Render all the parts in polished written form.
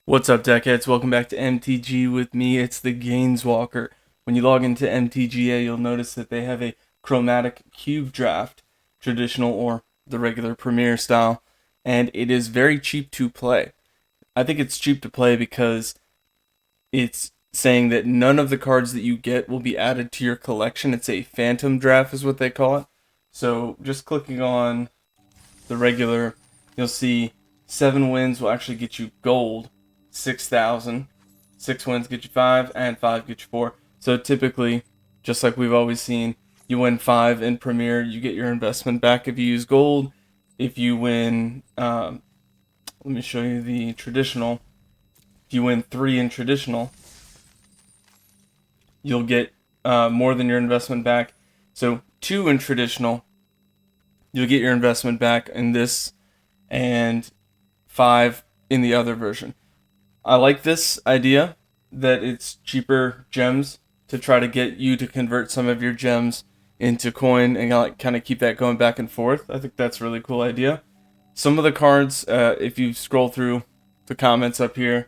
What's up, deckheads? Welcome back to MTG with me. It's the Gainswalker. When you log into MTGA, you'll notice that they have a Chromatic Draft, traditional or the regular Premier style, and it is very cheap to play. I think it's cheap to play because it's saying that none of the cards that you get will be added to your collection. It's a phantom draft is what they call it. So just clicking on the regular, you'll see 7 wins will actually get you gold. 6,000. 6 wins get you 5, and 5 get you 4. So typically, just like we've always seen, you win 5 in Premier, you get your investment back if you use gold. If you win, let me show you the traditional. If you win 3 in traditional, you'll get more than your investment back. So 2 in traditional, you'll get your investment back in this, and 5 in the other version. I like this idea that it's cheaper gems to try to get you to convert some of your gems into coin and kind of keep that going back and forth. I think that's a really cool idea. Some of the cards, if you scroll through the comments up here,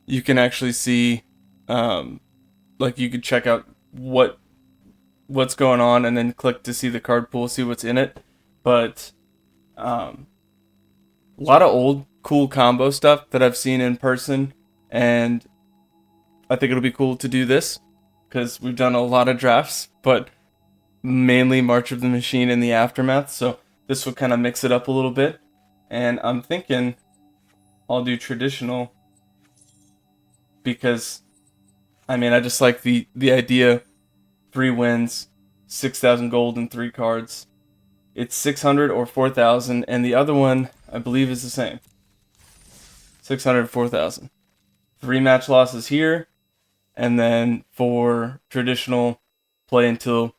you can actually see, like you could check out what's going on and then click to see the card pool, see what's in it. But a lot of old cool combo stuff that I've seen in person, and I think it'll be cool to do this because we've done a lot of drafts, but mainly March of the Machine and the Aftermath, so this will kind of mix it up a little bit. And I'm thinking I'll do traditional because I just like the idea. 3 wins, 6,000 gold and 3 cards. It's 600 or 4,000, and the other one I believe is the same. 600, 4,000. 3 match losses here, and then for traditional, play until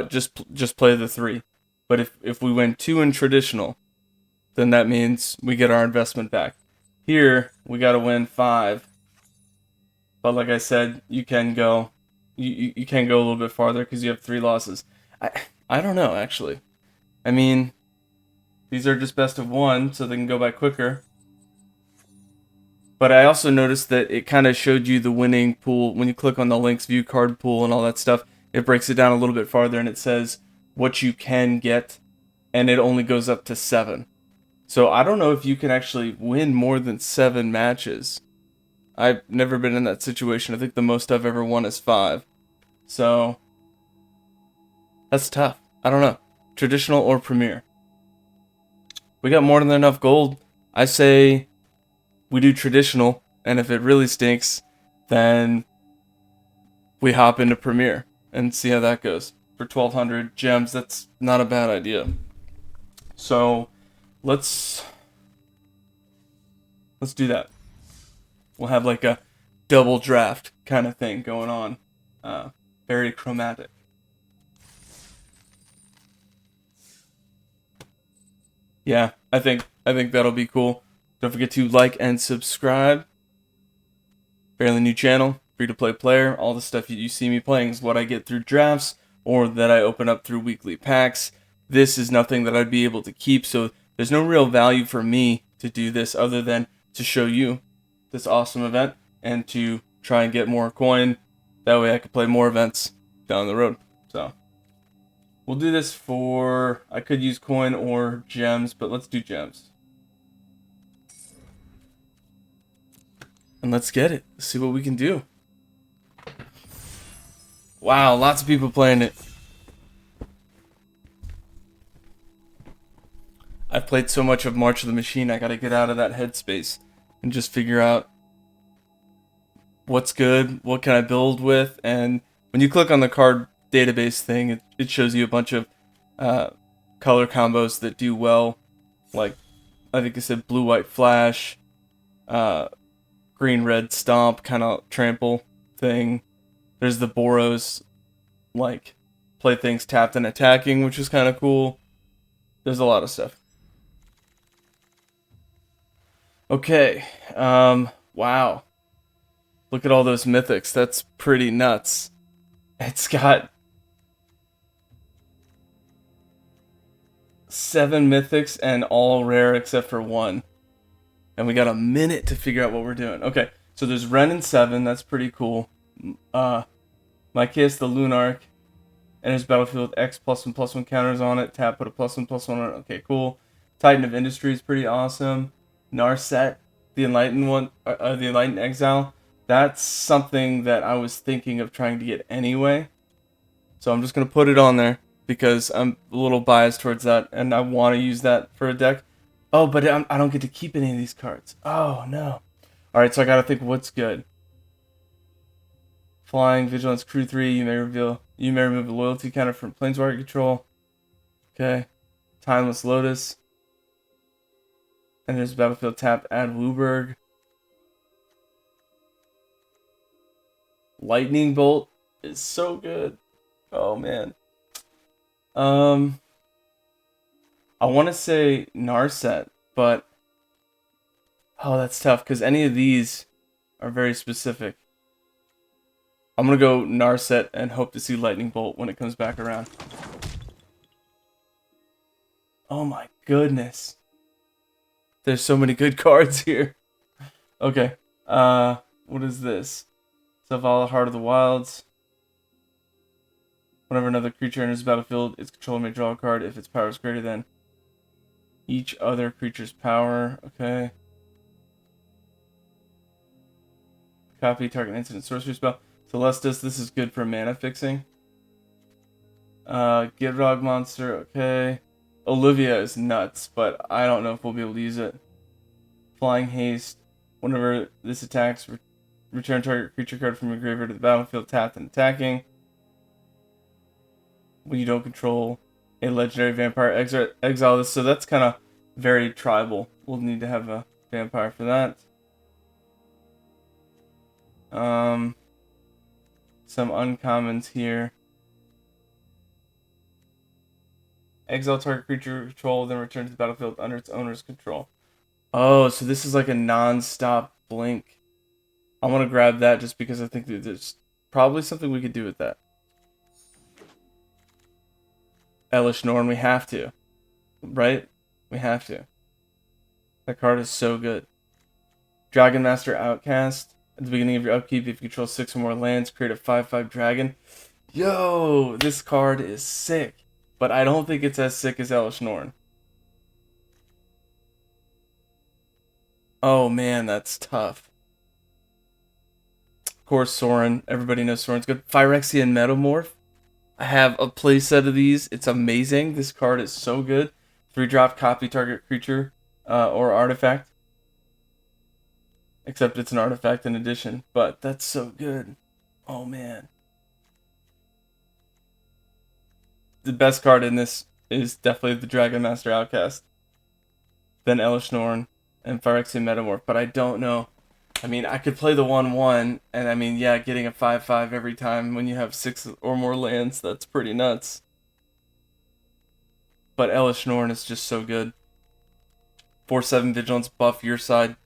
just play the 3. But if we win 2 in traditional, then that means we get our investment back. Here we got to win 5. But like I said, you can go you can go a little bit farther because you have 3 losses. I don't know actually. These are just best of 1, so they can go by quicker. But I also noticed that it kind of showed you the winning pool. When you click on the links, view card pool and all that stuff, it breaks it down a little bit farther and it says what you can get, and it only goes up to 7. So I don't know if you can actually win more than 7 matches. I've never been in that situation. I think the most I've ever won is 5. So that's tough. I don't know. Traditional or Premier? We got more than enough gold. I say we do traditional, and if it really stinks, then we hop into Premier and see how that goes. For 1,200 gems, that's not a bad idea. So let's do that. We'll have like a double draft kind of thing going on. Very chromatic. Yeah, I think that'll be cool. Don't forget to like and subscribe. Fairly new channel, free-to-play player. All the stuff you see me playing is what I get through drafts or that I open up through weekly packs. This is nothing that I'd be able to keep, so there's no real value for me to do this other than to show you this awesome event and to try and get more coin. That way I could play more events down the road. So we'll do this for, I could use coin or gems, but let's do gems. And let's get it. Let's see what we can do. Wow, lots of people playing it. I've played so much of March of the Machine, I gotta get out of that headspace and just figure out what's good, what can I build with, and when you click on the card database thing, it shows you a bunch of color combos that do well, like I think it said blue-white flash, green-red stomp, kind of trample thing. There's the Boros, like play things tapped and attacking, which is kind of cool. There's a lot of stuff. Okay, wow. Look at all those mythics. That's pretty nuts. It's got 7 mythics and all rare except for 1. And we got a minute to figure out what we're doing. Okay, so there's Ren in 7. That's pretty cool. Mykias the Lunarch. Enters battlefield X +1/+1 counters on it. Tap, put a +1/+1 on it. Okay, cool. Titan of Industry is pretty awesome. Narset, the Enlightened one, the Enlightened Exile. That's something that I was thinking of trying to get anyway. So I'm just going to put it on there because I'm a little biased towards that and I want to use that for a deck. Oh, but I don't get to keep any of these cards. Oh, no. Alright, so I got to think what's good. Flying, Vigilance, Crew 3, you may remove a loyalty counter from Planeswalker control. Okay. Timeless Lotus. And there's battlefield tap, add Wooburg. Lightning Bolt is so good. Oh man. I want to say Narset, but oh, that's tough because any of these are very specific. I'm going to go Narset and hope to see Lightning Bolt when it comes back around. Oh my goodness. There's so many good cards here. Okay. What is this? Zavala, Heart of the Wilds. Whenever another creature enters the battlefield, its controller may draw a card if its power is greater than each other creature's power. Okay. Copy target instant sorcery spell. Celestis, this is good for mana fixing. Givrog monster, okay. Olivia is nuts, but I don't know if we'll be able to use it. Flying Haste. Whenever this attacks, return target creature card from your graveyard to the battlefield, tapped and attacking. When you don't control a legendary vampire, exile this. So that's kind of very tribal. We'll need to have a vampire for that. Some uncommons here. Exile target creature control, then return to the battlefield under its owner's control. Oh, so this is like a non-stop blink. I want to grab that just because I think that there's probably something we could do with that. Elish Norn, we have to. Right? We have to. That card is so good. Dragon Master Outcast. At the beginning of your upkeep, if you control 6 or more lands, create a 5/5 dragon. Yo, this card is sick. But I don't think it's as sick as Elish Norn. Oh man, that's tough. Of course, Sorin. Everybody knows Sorin's good. Phyrexian Metamorph. I have a playset of these. It's amazing. This card is so good. 3-drop, copy target creature or artifact. Except it's an artifact in addition. But that's so good. Oh man. The best card in this is definitely the Dragon Master Outcast. Then Elish Norn and Phyrexian Metamorph. But I don't know. I mean, I could play the 1/1, and I mean, yeah, getting a 5/5 every time when you have 6 or more lands, that's pretty nuts. But Elish Norn is just so good. 4/7 Vigilance, buff your side,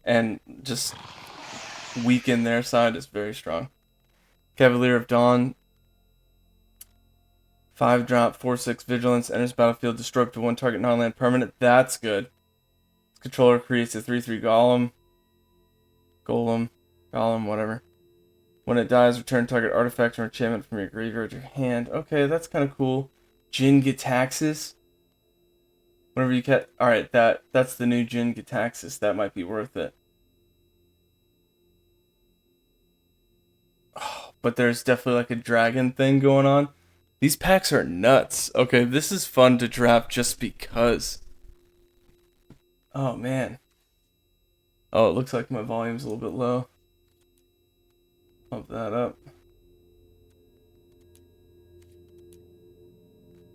and just weaken their side is very strong. Cavalier of Dawn. 5-drop, 4/6 Vigilance, enters battlefield, destroy up to 1 target non-land permanent. That's good. Its controller creates a 3/3 Golem, whatever. When it dies, return target artifact or enchantment from your graveyard to your hand. Okay, that's kind of cool. Jin Gitaxis. Whenever you get... Alright, that's the new Jin Gitaxis. That might be worth it. Oh, but there's definitely like a dragon thing going on. These packs are nuts. Okay, this is fun to draft just because. Oh, man. Oh, it looks like my volume's a little bit low. Pump that up.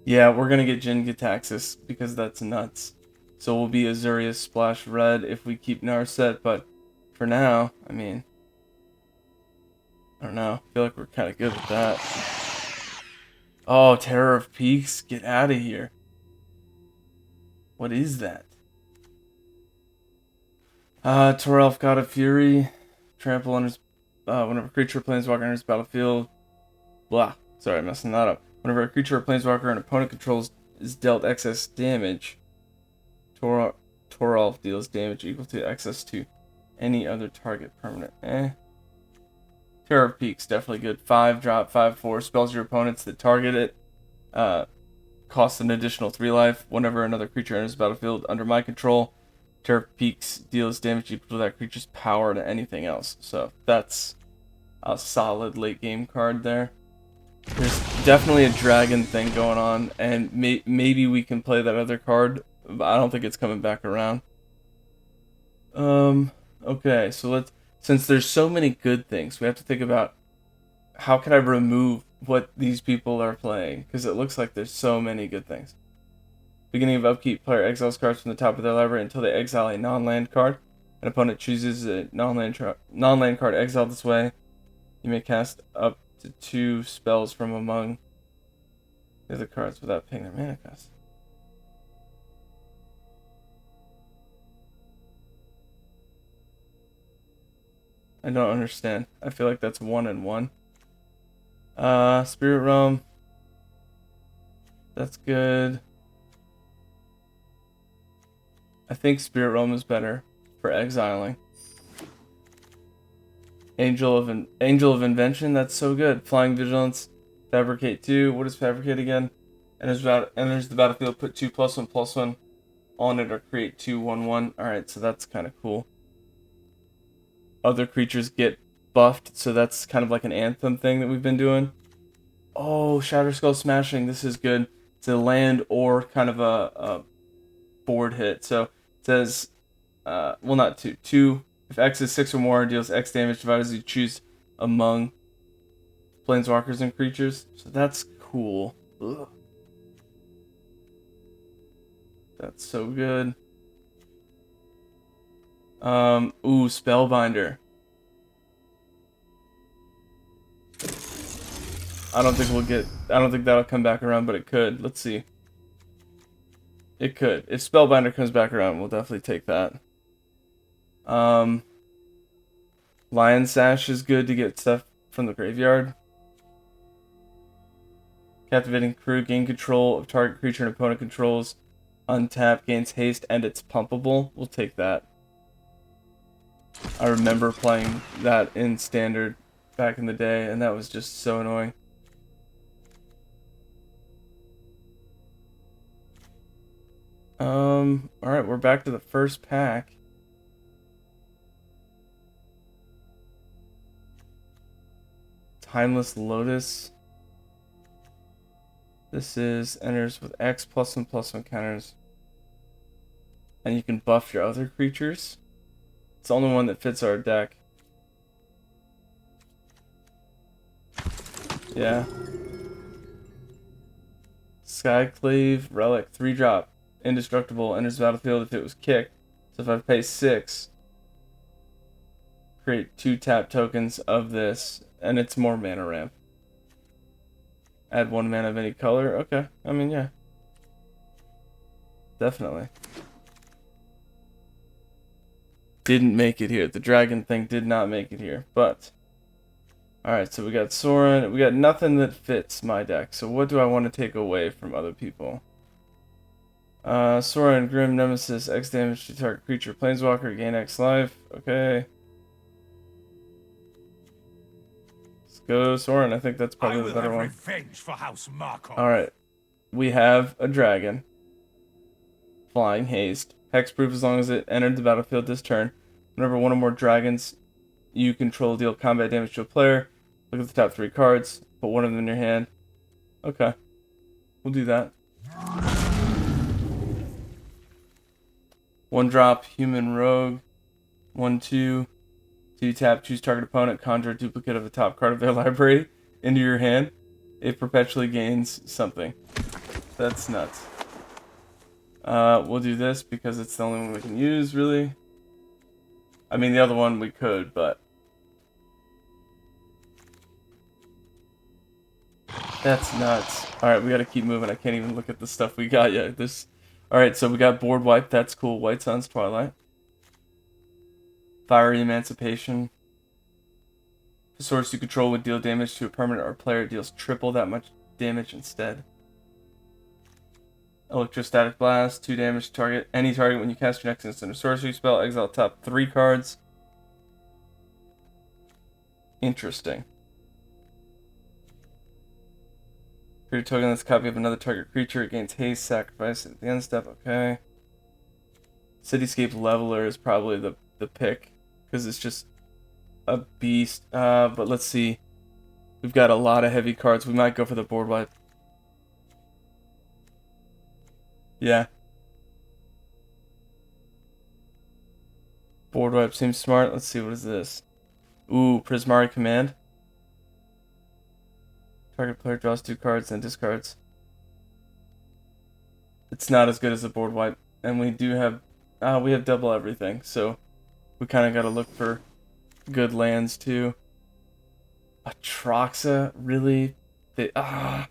Yeah, we're going to get Jin Gitaxis because that's nuts. So we'll be Azurius Splash Red if we keep Narset, but for now, I mean, I don't know. I feel like we're kind of good with that. Oh, Terror of Peaks? Get out of here. What is that? Torelf, God of Fury. Trample on his... whenever a creature or planeswalker enters battlefield... Blah. Sorry, I'm messing that up. Whenever a creature or planeswalker an opponent controls is dealt excess damage. Torelf Torolf deals damage equal to access to any other target permanent. Tropic, definitely good. 5-drop, 5/4. Spells your opponents that target it. Costs an additional 3 life. Whenever another creature enters the battlefield under my control, Tropic deals damage equal to that creature's power to anything else. So that's a solid late game card there. There's definitely a dragon thing going on, and maybe we can play that other card, but I don't think it's coming back around. Okay, so since there's so many good things, we have to think about how can I remove what these people are playing, because it looks like there's so many good things. Beginning of upkeep, player exiles cards from the top of their library until they exile a non-land card. An opponent chooses a non-land card exiled this way. You may cast up to 2 spells from among the other cards without paying their mana cost. I don't understand. I feel like that's 1 and 1. Spirit Realm. That's good. I think Spirit Realm is better for exiling. Angel of Invention, that's so good. Flying Vigilance, Fabricate 2. What is Fabricate again? Enters the battlefield, put 2+1/+1 on it or create 2/1/1. Alright, so that's kind of cool. Other creatures get buffed, so that's kind of like an Anthem thing that we've been doing. Oh, Shatter Skull Smashing, this is good. It's a land or kind of a board hit. So it says, well, not 2. 2. If X is 6 or more, deals X damage divided as you choose among planeswalkers and creatures. So that's cool. Ugh. That's so good. Ooh, Spellbinder. I don't think that'll come back around, but it could. Let's see. It could. If Spellbinder comes back around, we'll definitely take that. Lion Sash is good to get stuff from the graveyard. Captivating Crew, gain control of target creature and opponent controls. Untap, gains haste, and it's pumpable. We'll take that. I remember playing that in Standard back in the day, and that was just so annoying. Alright, we're back to the first pack. Timeless Lotus. This is enters with X +1/+1 counters. And you can buff your other creatures. It's the only one that fits our deck. Yeah. Skyclave Relic, 3-drop. Indestructible, enters the battlefield if it was kicked. So if I pay 6, create 2 tap tokens of this, and it's more mana ramp. Add 1 mana of any color. Okay, I mean, yeah. Definitely. Didn't make it here. The dragon thing did not make it here, but... Alright, so we got Sorin. We got nothing that fits my deck. So what do I want to take away from other people? Sorin, Grim Nemesis, X damage to target creature, Planeswalker, gain X life. Okay. Let's go Sorin. I think that's probably the better one. Alright. We have a dragon. Flying haste. Hexproof as long as it entered the battlefield this turn. Whenever one or more dragons you control deal combat damage to a player, look at the top 3 cards, put one of them in your hand. Okay. We'll do that. 1-drop, Human Rogue. 1/2. 2 tap, choose target opponent, conjure a duplicate of the top card of their library into your hand. It perpetually gains something. That's nuts. We'll do this because it's the only one we can use, really. I mean, the other one we could, but... That's nuts. Alright, we gotta keep moving. I can't even look at the stuff we got yet. Alright, so we got Board Wipe. That's cool. White Sun's Twilight. Fiery Emancipation. The source you control would deal damage to a permanent or player. It deals triple that much damage instead. Electrostatic Blast, 2 damage to target. Any target when you cast your next instant or sorcery spell. Exile top 3 cards. Interesting. Create a token that's a copy of another target creature. It gains haste, sacrifice at the end step. Okay. Cityscape Leveler is probably the pick, because it's just a beast. But let's see. We've got a lot of heavy cards. We might go for the board wipe. Yeah. Board wipe seems smart. Let's see, what is this? Ooh, Prismari Command. Target player draws 2 cards and discards. It's not as good as the board wipe. And we do have we have double everything, so we kind of got to look for good lands too. Atraxa, really? Alright,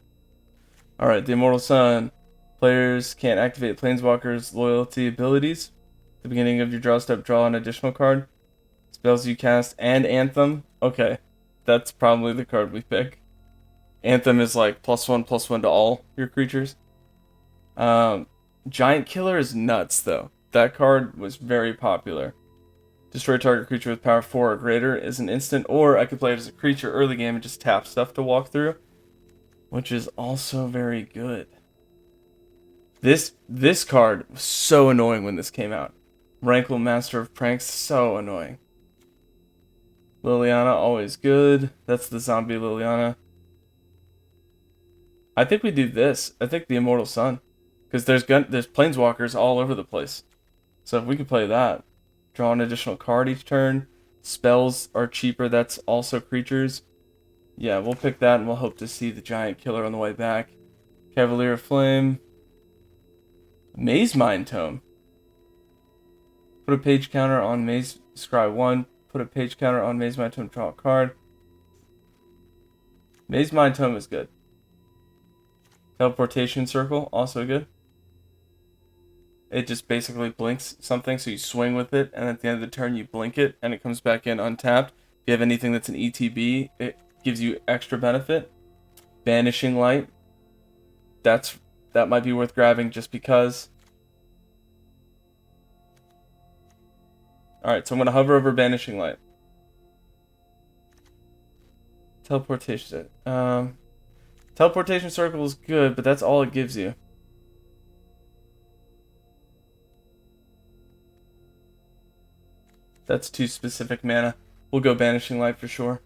the Immortal Sun. Players can't activate Planeswalker's loyalty abilities. At the beginning of your draw step, draw an additional card. Spells you cast and Anthem. Okay, that's probably the card we pick. Anthem is like +1/+1 to all your creatures. Giant Killer is nuts though. That card was very popular. Destroy target creature with power 4 or greater is an instant, or I could play it as a creature early game and just tap stuff to walk through, which is also very good. This card was so annoying when this came out. Rankle, Master of Pranks, so annoying. Liliana, always good. That's the zombie Liliana. I think we do this. I think the Immortal Sun, because there's Planeswalkers all over the place. So if we could play that, draw an additional card each turn. Spells are cheaper. That's also creatures. Yeah, we'll pick that, and we'll hope to see the Giant Killer on the way back. Cavalier of Flame. Maze Mind Tome. Put a page counter on Maze Scry 1. Put a page counter on Maze Mind Tome, draw a card. Maze Mind Tome is good. Teleportation Circle, also good. It just basically blinks something, so you swing with it, and at the end of the turn you blink it, and it comes back in untapped. If you have anything that's an ETB, it gives you extra benefit. Banishing Light. That might be worth grabbing just because. Alright, so I'm going to hover over Banishing Light. Teleportation. Teleportation Circle is good, but that's all it gives you. That's too specific mana. We'll go Banishing Light for sure.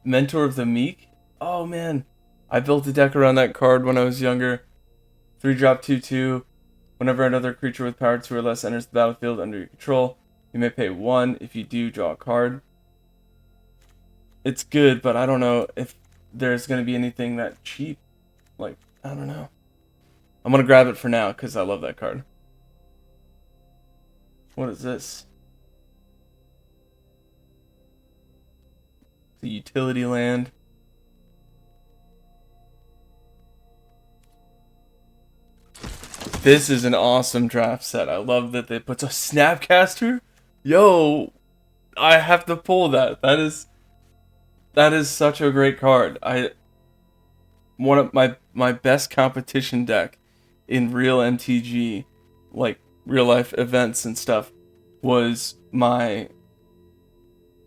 Mentor of the Meek? Oh man. I built a deck around that card when I was younger. 3-drop 2/2. Whenever another creature with power 2 or less enters the battlefield under your control, you may pay 1. If you do, draw a card. It's good, but I don't know if there's going to be anything that cheap. Like, I don't know. I'm going to grab it for now because I love that card. What is this? The utility land. This is an awesome draft set. I love that they put a Snapcaster. Yo, I have to pull that. That is such a great card. One of my best competition deck in real MTG, like real life events and stuff, was my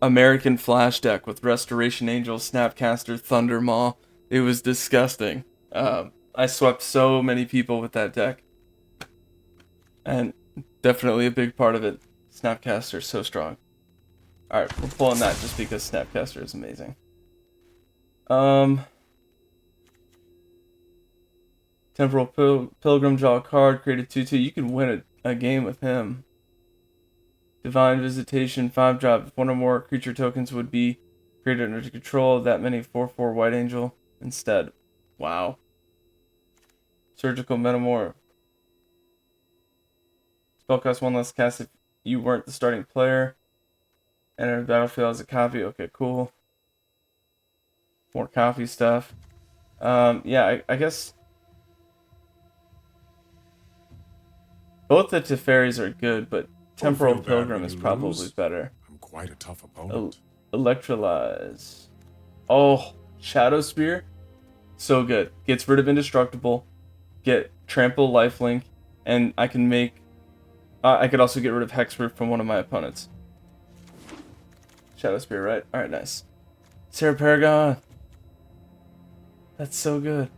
American Flash deck with Restoration Angel, Snapcaster, Thundermaw. It was disgusting. I swept so many people with that deck. And definitely a big part of it. Snapcaster is so strong. Alright, we're pulling that just because Snapcaster is amazing. Temporal Pilgrim, draw a card, create a 2/2. You can win a game with him. Divine Visitation, 5-drop. If one or more creature tokens would be created under control of that many 4/4 White Angel instead. Wow. Surgical Metamorph. Spell cost 1 less cast if you weren't the starting player. Enter the battlefield as a copy. Okay, cool. More copy stuff. Yeah, I guess both the Teferis are good, but Temporal Pilgrim is probably better. I'm quite a tough opponent. Electrolyze. Oh, Shadow Spear. So good. Gets rid of indestructible, get trample lifelink, and I can make... I could also get rid of hexproof from one of my opponents. Shadow Spear, right? Alright, nice. Sarah Paragon! That's so good.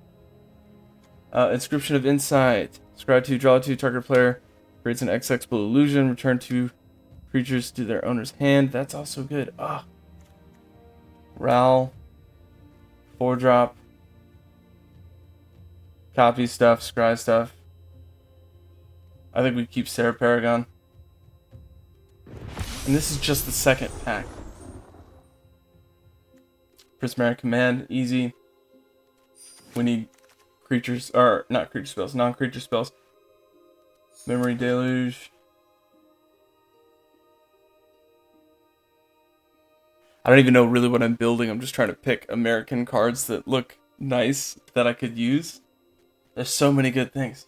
Inscription of Insight. Scry 2, draw 2, target player creates an XX blue illusion, return 2 creatures to their owner's hand. That's also good. Ah. Ral. 4-drop. Copy stuff, scry stuff. I think we keep Sarah Paragon. And this is just the second pack. Prismatic Command, easy. We need creatures, or not creature spells, non-creature spells. Memory Deluge. I don't even know really what I'm building. I'm just trying to pick American cards that look nice that I could use. There's so many good things.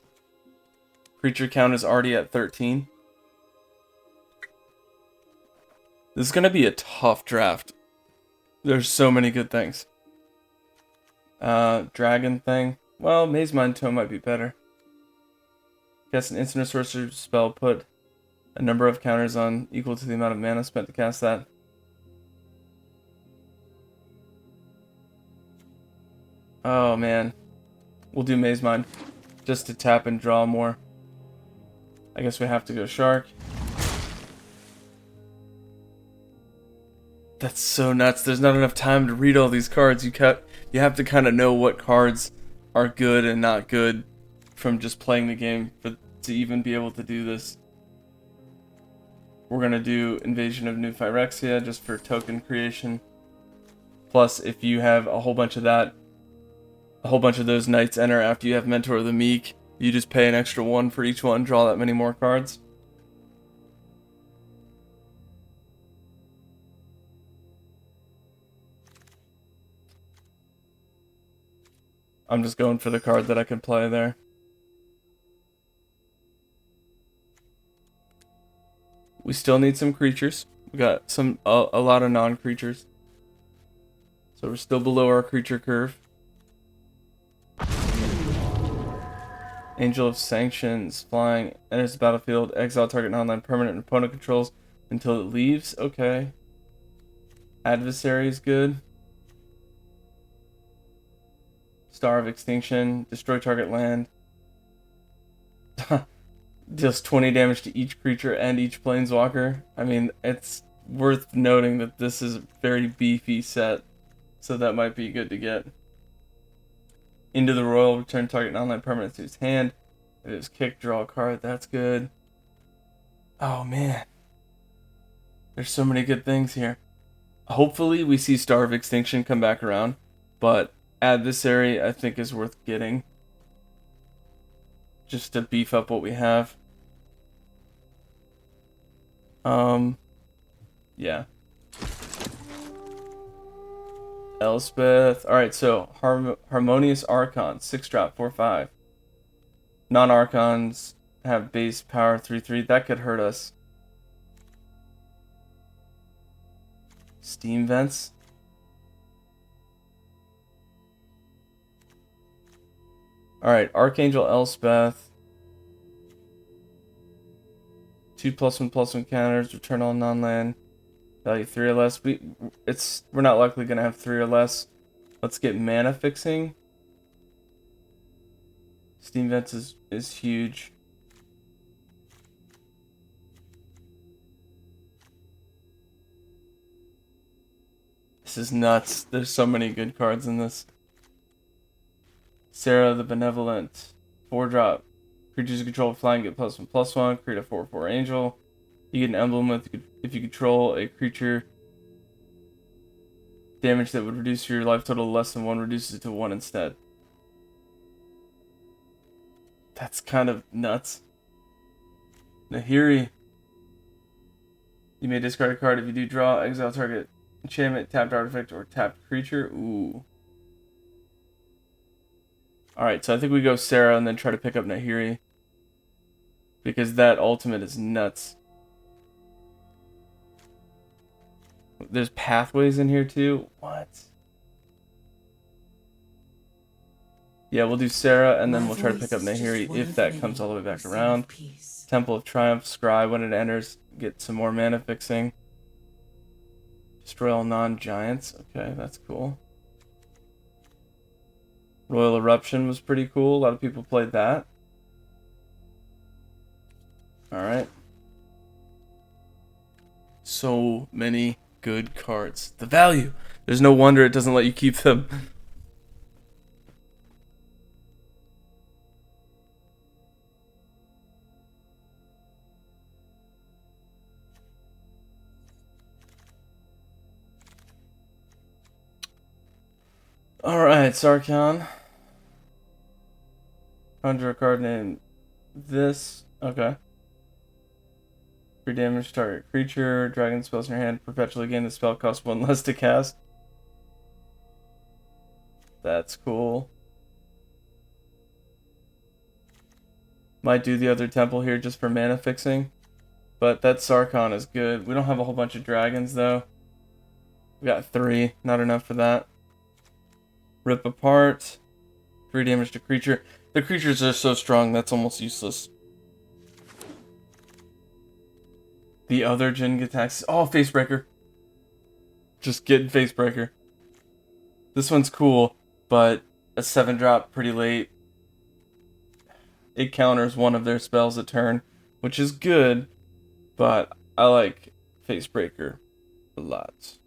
Creature count is already at 13. This is going to be a tough draft. There's so many good things. Dragon thing. Well, Maze Mind Tome might be better. Cast an instant or sorcerer spell, put a number of counters on equal to the amount of mana spent to cast that. Oh man. We'll do Maze Mind just to tap and draw more. I guess we have to go Shark. That's so nuts. There's not enough time to read all these cards. You have to kind of know what cards are good and not good from just playing the game to even be able to do this. We're going to do Invasion of New Phyrexia just for token creation. Plus, if you have a whole bunch of that, a whole bunch of those Knights enter after you have Mentor of the Meek, you just pay an extra 1 for each one, draw that many more cards. I'm just going for the card that I can play there. We still need some creatures. We got a lot of non-creatures. So we're still below our creature curve. Angel of Sanctions, flying, enters the battlefield, exile target non-land permanent opponent controls until it leaves. Okay. Adversary is good. Star of Extinction, destroy target land. Deals 20 damage to each creature and each planeswalker. I mean, it's worth noting that this is a very beefy set, so that might be good to get. Into the Royal, return target non-land permanent to his hand. If it was kicked, draw a card. That's good. Oh man. There's so many good things here. Hopefully we see Star of Extinction come back around, but Adversary I think is worth getting. Just to beef up what we have. Yeah. Elspeth. Alright, so Harmonious Archon, 6-drop, 4/5. Non-Archons have base power 3/3. That could hurt us. Steam Vents. Alright, Archangel Elspeth. 2+1/+1 counters, return all non-land. Value 3 or less. We're not likely gonna have 3 or less. Let's get Mana Fixing. Steam Vents is huge. This is nuts. There's so many good cards in this. Sarah the Benevolent. 4-drop. Creatures you control flying get +1/+1. Create a 4/4 angel. You get an emblem if you control a creature. Damage that would reduce your life total to less than 1 reduces it to 1 instead. That's kind of nuts. Nahiri. You may discard a card if you do draw, exile target enchantment, tapped artifact, or tapped creature. Ooh. Alright, so I think we go Sarah and then try to pick up Nahiri. Because that ultimate is nuts. There's pathways in here too. What? Yeah, we'll do Sarah, and then My we'll try to pick up voice is just Nahiri one if of that many comes all the way back who sing around. of peace. Temple of Triumph, Scry, when it enters, get some more mana fixing. Destroy all non-giants. Okay, that's cool. Royal Eruption was pretty cool. A lot of people played that. Alright. So many good cards. The value! There's no wonder it doesn't let you keep them. Alright, Sarkhan. Conjure a card named this. Okay. 3 damage to target creature. Dragon spells in your hand. Perpetually gain the spell cost 1 less to cast. That's cool. Might do the other temple here just for mana fixing. But that Sarkhan is good. We don't have a whole bunch of dragons though. We got 3. Not enough for that. Rip apart. 3 damage to creature. The creatures are so strong that's almost useless. The other Jin attacks. Oh, Facebreaker. Just get Facebreaker. This one's cool, but a 7-drop pretty late. It counters one of their spells a turn, which is good, but I like Facebreaker a lot.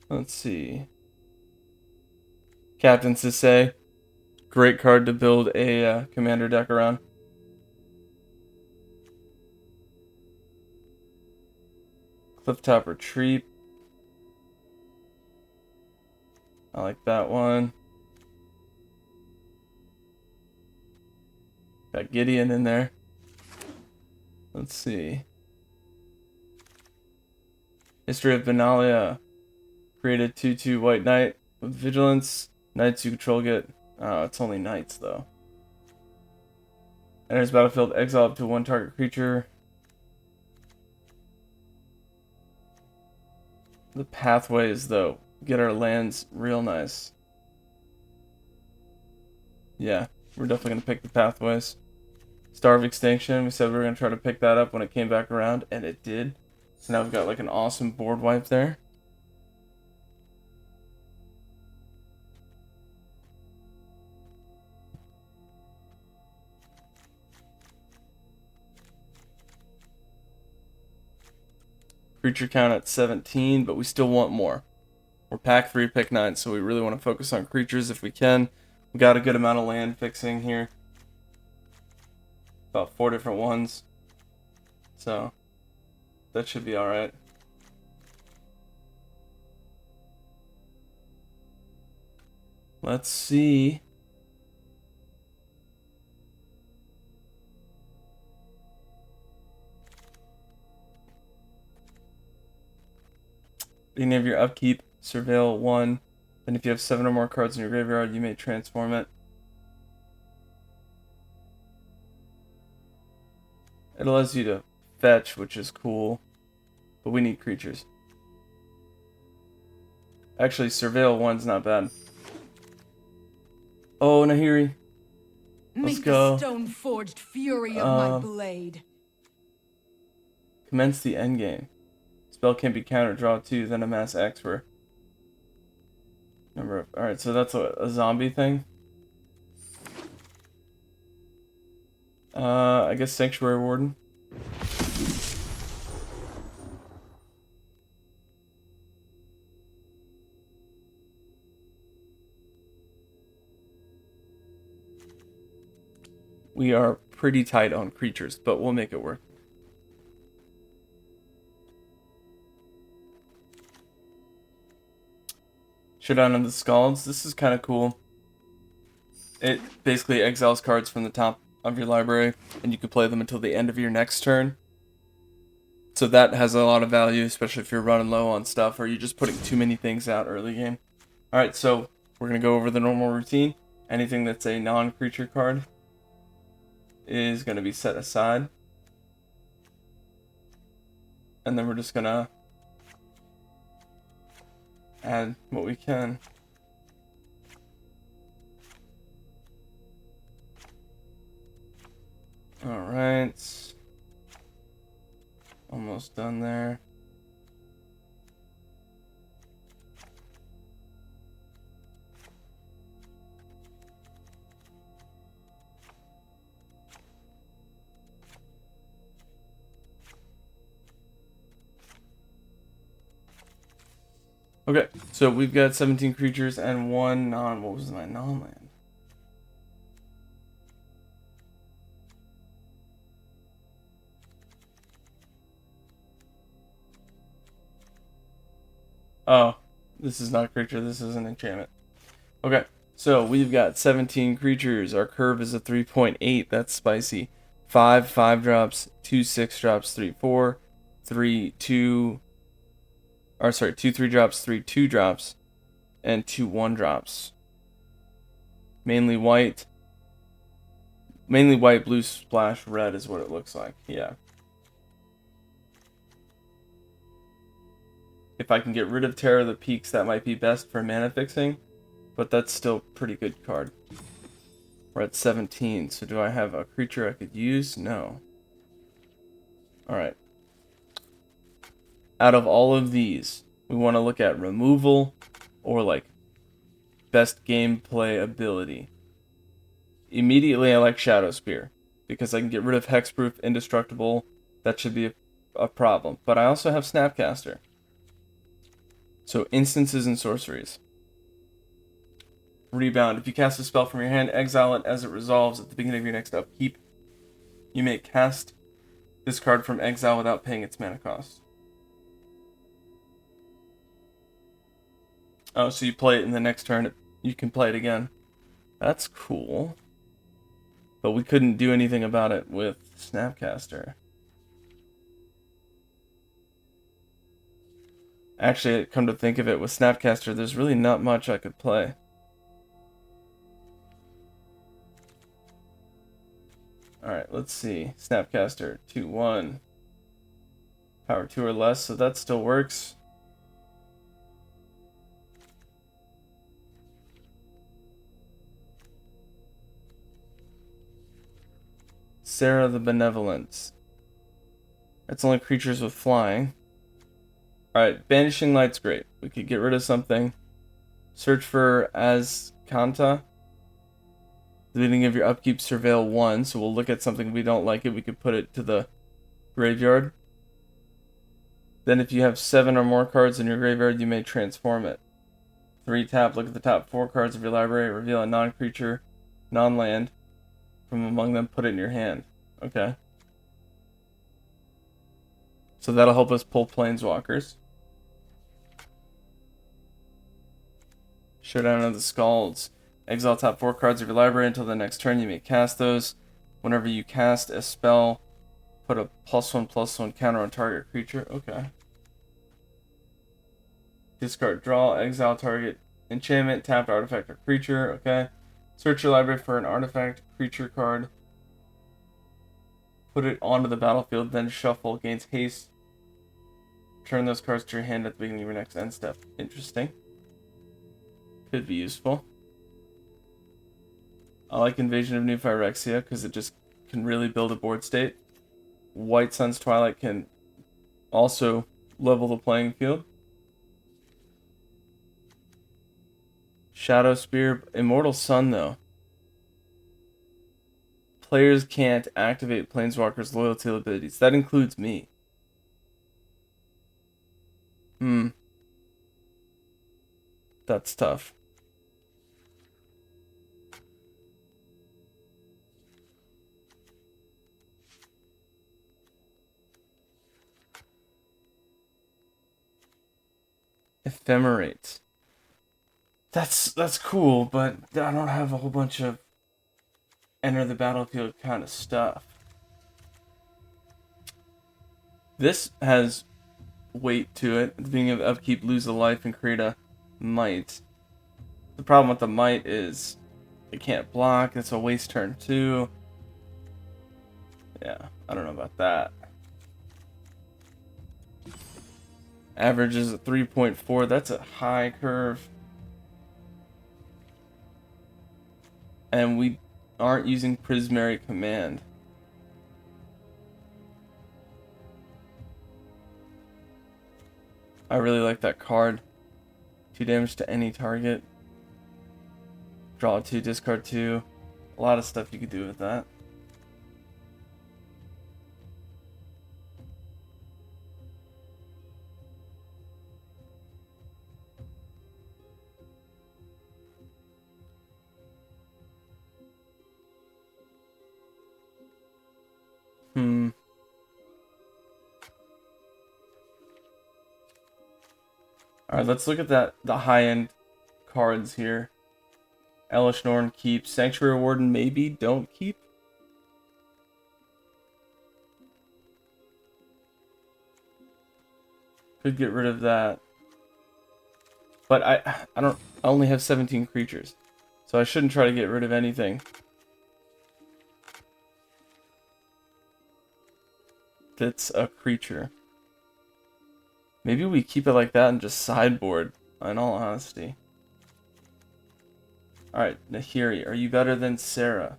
Let's see. Captain Sisay. Great card to build a commander deck around. Clifftop Retreat. I like that one. Got Gideon in there. Let's see. History of Benalia. Created 2/2 White Knight with Vigilance. Knights you control get... Oh, it's only knights though. Enters battlefield, exile up to 1 target creature. The pathways though get our lands real nice. Yeah, we're definitely gonna pick the pathways. Star of Extinction, we said we were gonna try to pick that up when it came back around, and it did. So now we've got like an awesome board wipe there. Creature count at 17, but we still want more. We're pack 3, pick 9, so we really want to focus on creatures if we can. We got a good amount of land fixing here. About 4 different ones. So, that should be alright. Let's see. Beginning of your upkeep, surveil 1. Then if you have 7 or more cards in your graveyard, you may transform it. It allows you to fetch, which is cool. But we need creatures. Actually, surveil 1's not bad. Oh, Nahiri. Let's Meet go. the stone-forged fury of my blade. Commence the endgame. Spell can be countered, draw 2, then amass X for number of... Alright, so that's a zombie thing. I guess Sanctuary Warden. We are pretty tight on creatures, but we'll make it work. Showdown of the Scalds. This is kind of cool. It basically exiles cards from the top of your library, and you can play them until the end of your next turn. So that has a lot of value, especially if you're running low on stuff or you're just putting too many things out early game. Alright, so we're going to go over the normal routine. Anything that's a non-creature card is going to be set aside. And then we're just going to add what we can. Alright. Almost done there. Okay, so we've got 17 creatures and one what was my non-land? Oh, this is not a creature, this is an enchantment. Okay, so we've got 17 creatures. Our curve is a 3.8, that's spicy. 5 5-drops, 2 6-drops, 3 4, 3 2, or sorry, 2 3-drops, 3 2-drops, and 2 1-drops. Mainly white, blue splash red is what it looks like. Yeah. If I can get rid of Terror of the Peaks, that might be best for mana fixing, but that's still a pretty good card. We're at 17, so do I have a creature I could use? No. Alright. Out of all of these, we want to look at removal or like best gameplay ability. Immediately I like Shadow Spear because I can get rid of Hexproof, Indestructible. That should be a problem. But I also have Snapcaster. So instances and sorceries. Rebound. If you cast a spell from your hand, exile it as it resolves at the beginning of your next upkeep. You may cast this card from exile without paying its mana cost. Oh, so you play it in the next turn, you can play it again. That's cool. But we couldn't do anything about it with Snapcaster. Actually, come to think of it, with Snapcaster, there's really not much I could play. Alright, let's see. Snapcaster, 2/1. Power 2 or less, so that still works. Sarah the Benevolent. That's only creatures with flying. Alright, Banishing Light's great. We could get rid of something. Search for Azcanta. The beginning of your upkeep, surveil 1. So we'll look at something we don't like it. We could put it to the graveyard. Then if you have 7 or more cards in your graveyard, you may transform it. 3 tap, look at the top 4 cards of your library. Reveal a non-creature, non-land. From among them, put it in your hand. Okay. So that'll help us pull Planeswalkers. Showdown of the Scalds. Exile top 4 cards of your library until the next turn. You may cast those. Whenever you cast a spell, put a +1/+1 counter on target creature. Okay. Discard, draw, exile target enchantment, tapped artifact or creature. Okay. Search your library for an artifact, creature card. Put it onto the battlefield, then shuffle. Gains haste. Turn those cards to your hand at the beginning of your next end step. Interesting. Could be useful. I like Invasion of New Phyrexia because it just can really build a board state. White Sun's Twilight can also level the playing field. Shadow Spear, Immortal Sun though. Players can't activate Planeswalker's loyalty abilities. That includes me. That's tough. Ephemerate. That's cool, but I don't have a whole bunch of enter the battlefield kind of stuff. This has weight to it. At the beginning of upkeep, lose a life and create a might. The problem with the might is it can't block. It's a waste turn too. Yeah, I don't know about that. Average is a 3.4. That's a high curve. And we aren't using Prismary Command. I really like that card. 2 damage to any target. Draw 2, discard 2. A lot of stuff you could do with that. Alright, let's look at the high-end cards here. Elish Norn keep. Sanctuary Warden maybe don't keep. Could get rid of that. But I only have 17 creatures. So I shouldn't try to get rid of anything that's a creature. Maybe we keep it like that and just sideboard, in all honesty. Alright, Nahiri, are you better than Sarah?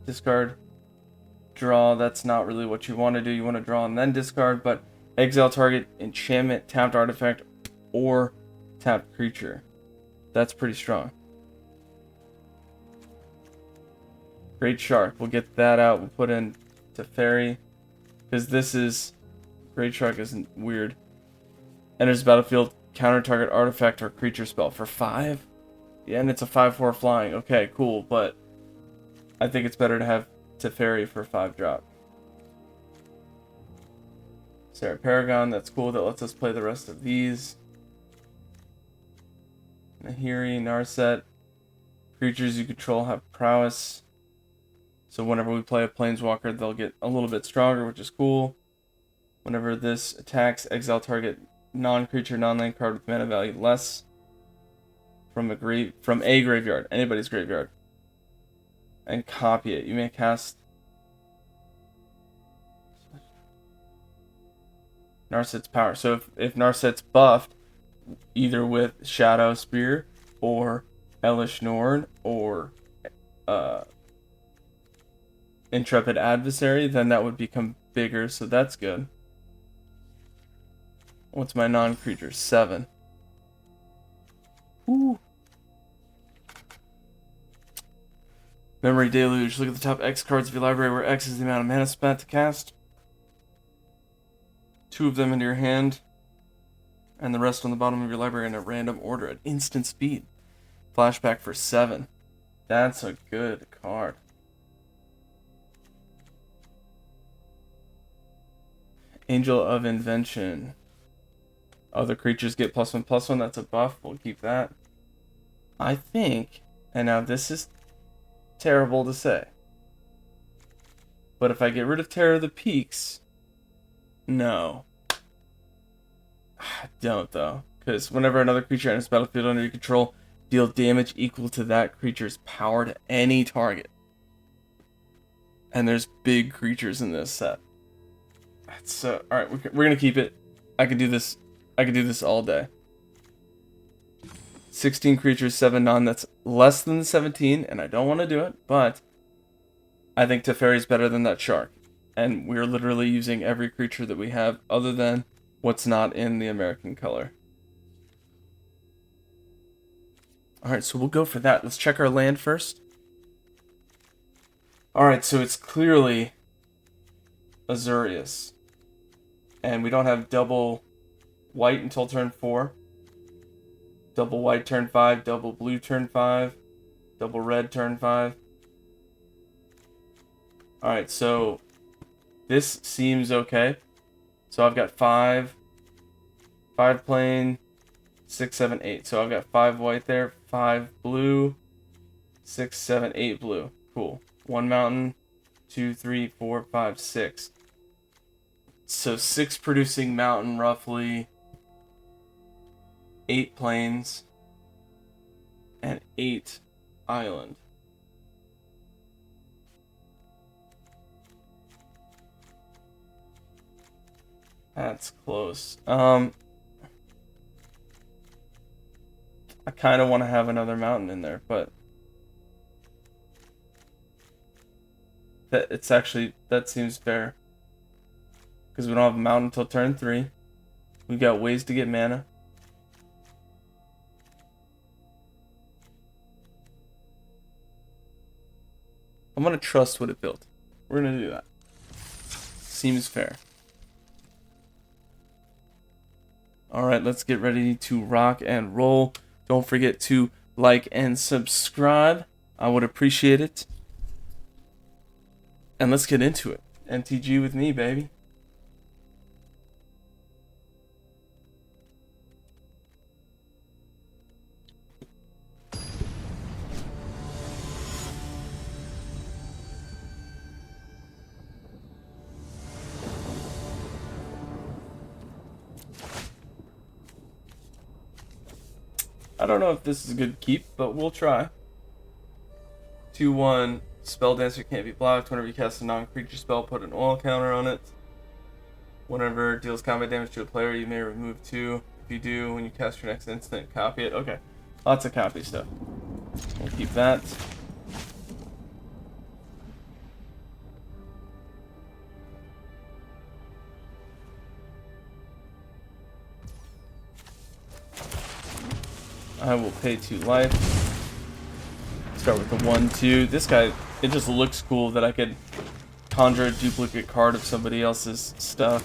Discard. Draw, that's not really what you want to do. You want to draw and then discard, but exile target, enchantment, tapped artifact, or tapped creature. That's pretty strong. Great Shark, we'll get that out. We'll put in Teferi, because this is... Great Shark isn't weird. Enters battlefield, counter target artifact or creature spell for 5? Yeah, and it's a 5/4 flying. Okay, cool, but I think it's better to have Teferi for 5 drop. Sarah Paragon, that's cool. That lets us play the rest of these. Nahiri, Narset. Creatures you control have prowess. So whenever we play a Planeswalker, they'll get a little bit stronger, which is cool. Whenever this attacks, exile target non-creature, non-land card with mana value less from a graveyard, anybody's graveyard, and copy it. You may cast Narset's power. So if Narset's buffed, either with Shadow Spear or Elish Norn or Intrepid Adversary, then that would become bigger, so that's good. What's my non-creature? 7. Ooh. Memory Deluge. Look at the top X cards of your library where X is the amount of mana spent to cast. 2 of them into your hand. And the rest on the bottom of your library in a random order at instant speed. Flashback for 7. That's a good card. Angel of Invention. Other creatures get +1/+1. That's a buff. We'll keep that. I think, and now this is terrible to say, but if I get rid of Terror of the Peaks, no. Don't, though. Because whenever another creature enters the battlefield under your control, deal damage equal to that creature's power to any target. And there's big creatures in this set. That's so... Alright, we're going to keep it. I could do this all day. 16 creatures, 7 non. That's less than the 17, and I don't want to do it, but I think Teferi's better than that shark. And we're literally using every creature that we have other than what's not in the American color. Alright, so we'll go for that. Let's check our land first. Alright, so it's clearly Azurius. And we don't have double white until turn 4. Double white turn 5, double blue turn 5, double red turn 5. Alright, so this seems okay. So I've got 5 plain, 6, 7, 8. So I've got 5 white there, 5 blue, 6, 7, 8 blue. Cool. 1 mountain, 2, 3, 4, 5, 6. So 6 producing mountain roughly. 8 plains, and 8 island. That's close. I kind of want to have another mountain in there, but that seems fair. Because we don't have a mountain until turn 3. We've got ways to get mana. I'm going to trust what it built. We're going to do that. Seems fair. Alright, let's get ready to rock and roll. Don't forget to like and subscribe. I would appreciate it. And let's get into it. MTG with me, baby. I don't know if this is a good keep, but we'll try. 2/1, Spell Dancer can't be blocked. Whenever you cast a non-creature spell, put an oil counter on it. Whenever it deals combat damage to a player, you may remove 2. If you do, when you cast your next instant, copy it. Okay, lots of copy stuff. We'll keep that. I will pay 2 life. Start with the 1/2. This guy, it just looks cool that I could conjure a duplicate card of somebody else's stuff.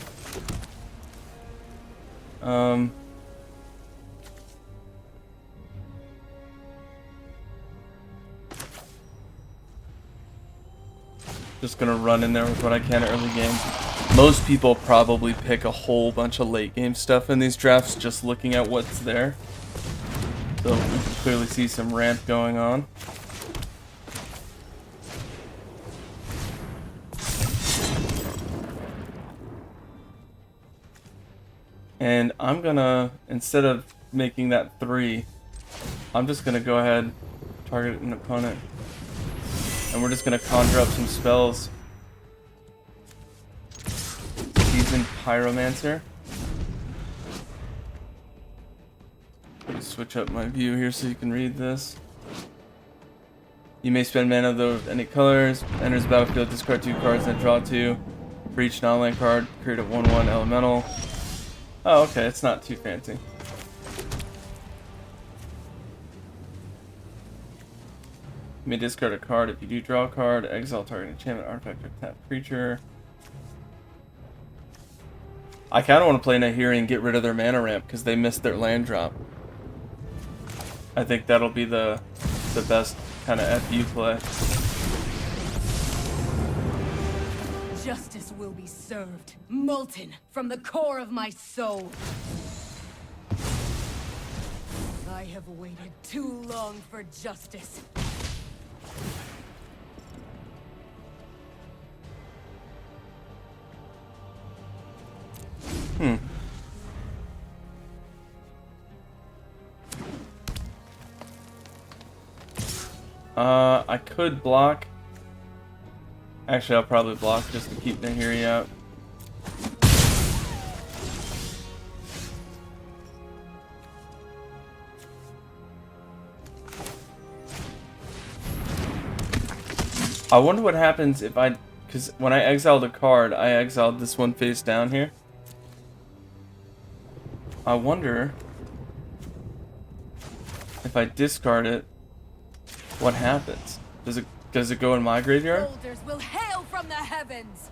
Just gonna run in there with what I can early game. Most people probably pick a whole bunch of late game stuff in these drafts just looking at what's there. So we can clearly see some ramp going on. And I'm gonna, instead of making that 3, I'm just gonna go ahead, target an opponent. And we're just gonna conjure up some spells. Seasoned Pyromancer. Let me switch up my view here so you can read this. You may spend mana of any colors. Enters the battlefield, discard 2 cards, then draw 2. For each non-land card, create a 1/1 elemental. Oh, okay, it's not too fancy. You may discard a card. If you do draw a card, exile target enchantment, artifact, or tap creature. I kind of want to play Nahiri and get rid of their mana ramp because they missed their land drop. I think that'll be the best kind of FU play. Justice will be served, molten from the core of my soul. I have waited too long for justice. I could block. Actually, I'll probably block just to keep Nahiri out. I wonder what happens if because when I exiled a card, I exiled this one face down here. I wonder if I discard it, what happens? Does it go in my graveyard? Boulders will hail from the heavens.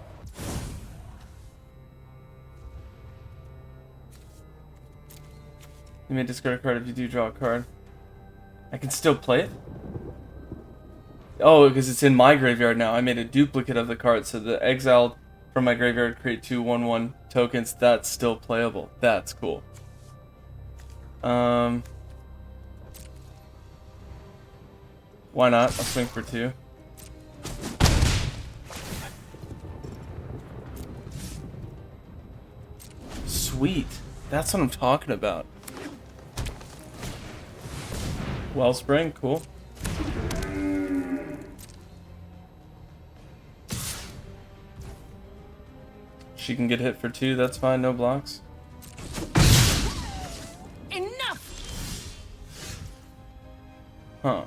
You may discard a card if you do draw a card. I can still play it? Oh, because it's in my graveyard now. I made a duplicate of the card, so the exiled from my graveyard create 2 1/1 tokens. That's still playable. That's cool. Why not? I'll swing for 2. Sweet. That's what I'm talking about. Wellspring, cool. She can get hit for 2, that's fine, no blocks. Enough! Huh.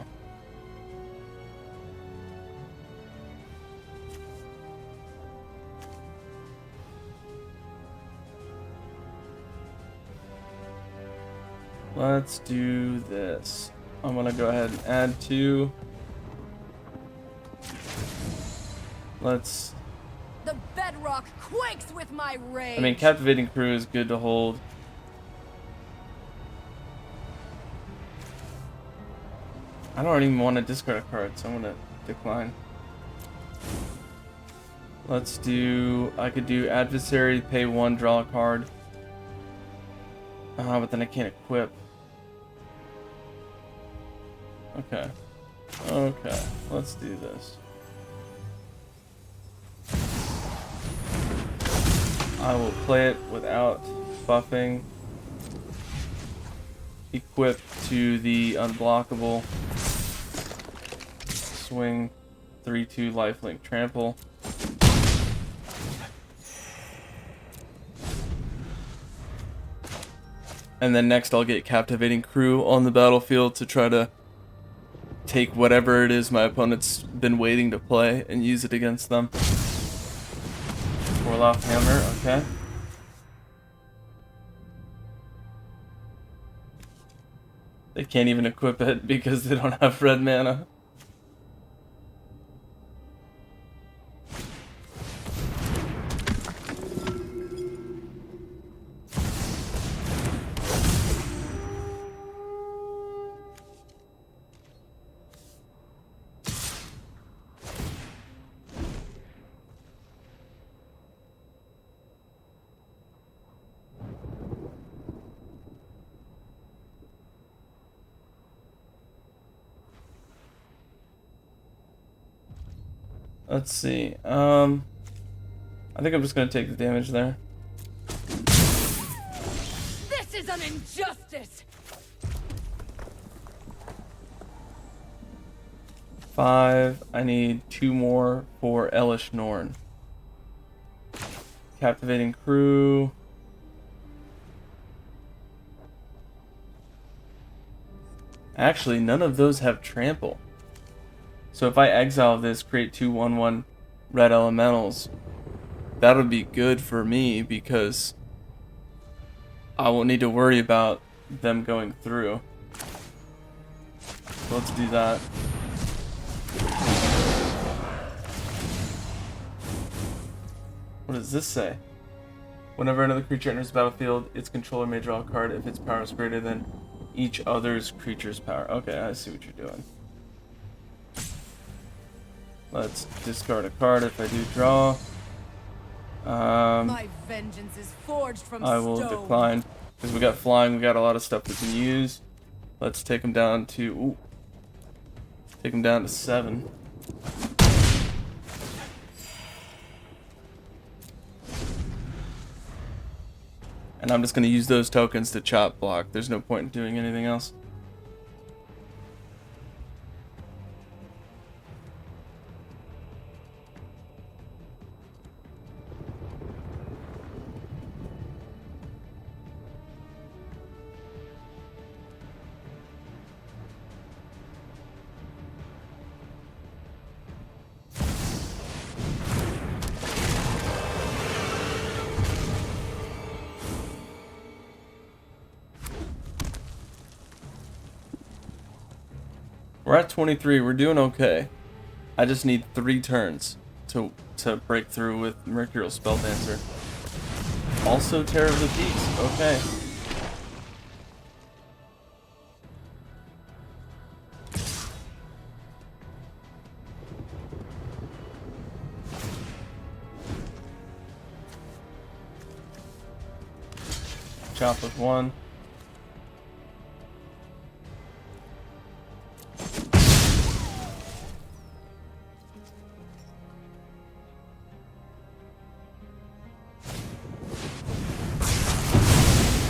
Let's do this. I'm gonna go ahead and add 2. Let's... The bedrock quakes with my rage. I mean, Captivating Crew is good to hold. I don't even want to discard a card, so I'm gonna decline. Let's do... I could do Adversary, pay 1, draw a card. But then I can't equip. Okay. Okay, let's do this. I will play it without buffing. Equip to the unblockable. Swing 3/2 lifelink trample. And then next I'll get Captivating Crew on the battlefield to try to take whatever it is my opponent's been waiting to play and use it against them. Warlock Hammer, okay. They can't even equip it because they don't have red mana. Let's see. I think I'm just gonna take the damage there. This is an injustice. 5. I need 2 more for Elish Norn. Captivating Crew. Actually, none of those have trample. So if I exile this, create 2 1/1 red elementals, that would be good for me because I won't need to worry about them going through. So let's do that. What does this say? Whenever another creature enters the battlefield, its controller may draw a card if its power is greater than each other's creature's power. Okay, I see what you're doing. Let's discard a card if I do draw. My vengeance is forged from I will stone. decline because we got flying. We got a lot of stuff we can use. Let's take him down to. Ooh, take him down to 7. And I'm just gonna use those tokens to chop block. There's no point in doing anything else. We're at 23. We're doing okay. I just need 3 turns to break through with Mercurial Spelldancer. Also Terror of the Peaks. Okay. Chop with 1.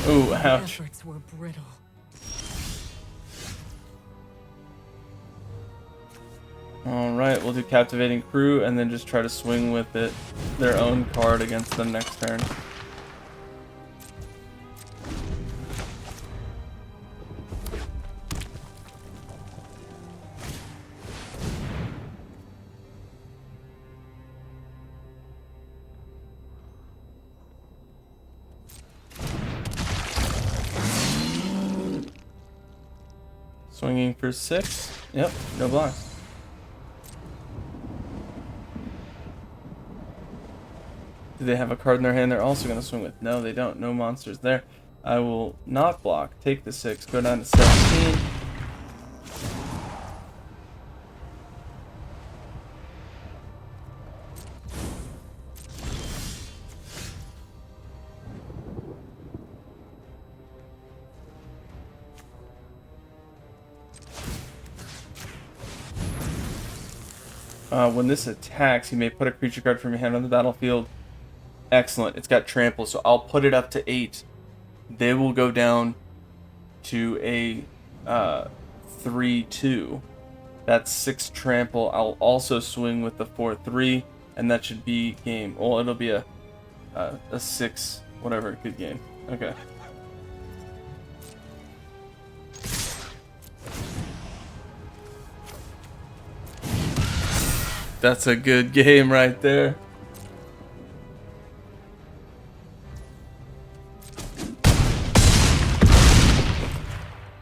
Ooh, ouch. Efforts were brittle. Alright, we'll do Captivating Crew and then just try to swing with it, their own card against them next turn. Swinging for 6. Yep, no blocks. Do they have a card in their hand they're also going to swing with? No, they don't. No monsters there. I will not block. Take the 6. Go down to 17. When this attacks, you may put a creature card from your hand on the battlefield. Excellent. It's got trample, so I'll put it up to 8. They will go down to a 3/2. That's 6 trample. I'll also swing with the 4/3, and that should be game. Well, it'll be a 6, whatever, good game. Okay. That's a good game right there.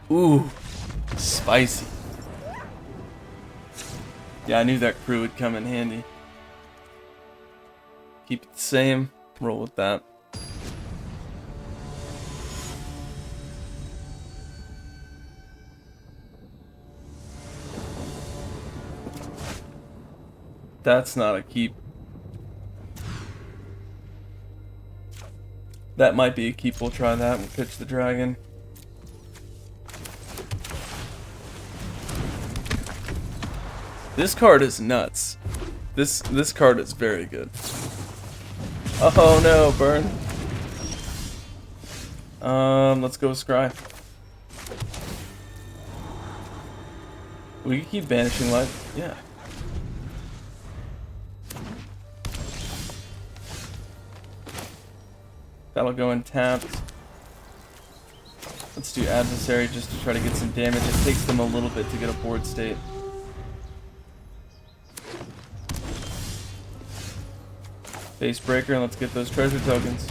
Ooh, spicy. Yeah, I knew that crew would come in handy. Keep it the same. Roll with that. That's not a keep. That might be a keep. We'll try that. We'll pitch the dragon. This card is nuts. This card is very good. Oh no, burn. Let's go with Scry. We can keep banishing life. Yeah. That'll go in tapped. Let's do Adversary just to try to get some damage. It takes them a little bit to get a board state. Face Breaker, and let's get those treasure tokens.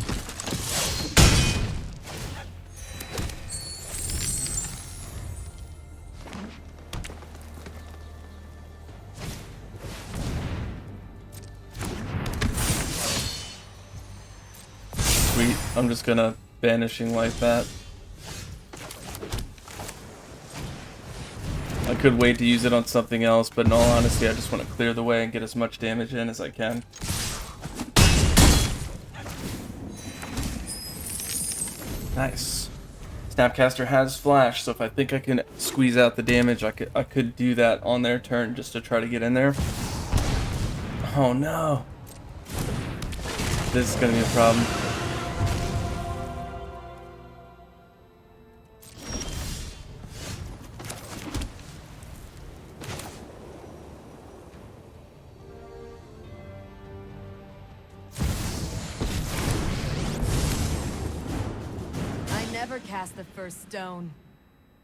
Sweet. I'm just gonna banishing like that. I could wait to use it on something else, but in all honesty, I just want to clear the way and get as much damage in as I can. Nice. Snapcaster has flash, so if I think I can squeeze out the damage, I could do that on their turn just to try to get in there. Oh no. This is gonna be a problem. Never cast the first stone,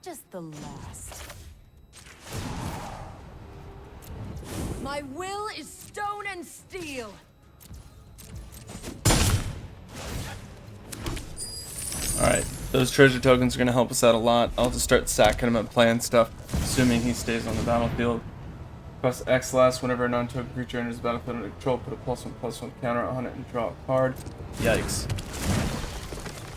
just the last. My will is stone and steel. Alright, those treasure tokens are going to help us out a lot. I'll just start sacking him and playing stuff, assuming he stays on the battlefield. Plus X last whenever a non-token creature enters the battlefield under control, put a +1/+1 counter on it and draw a card. Yikes.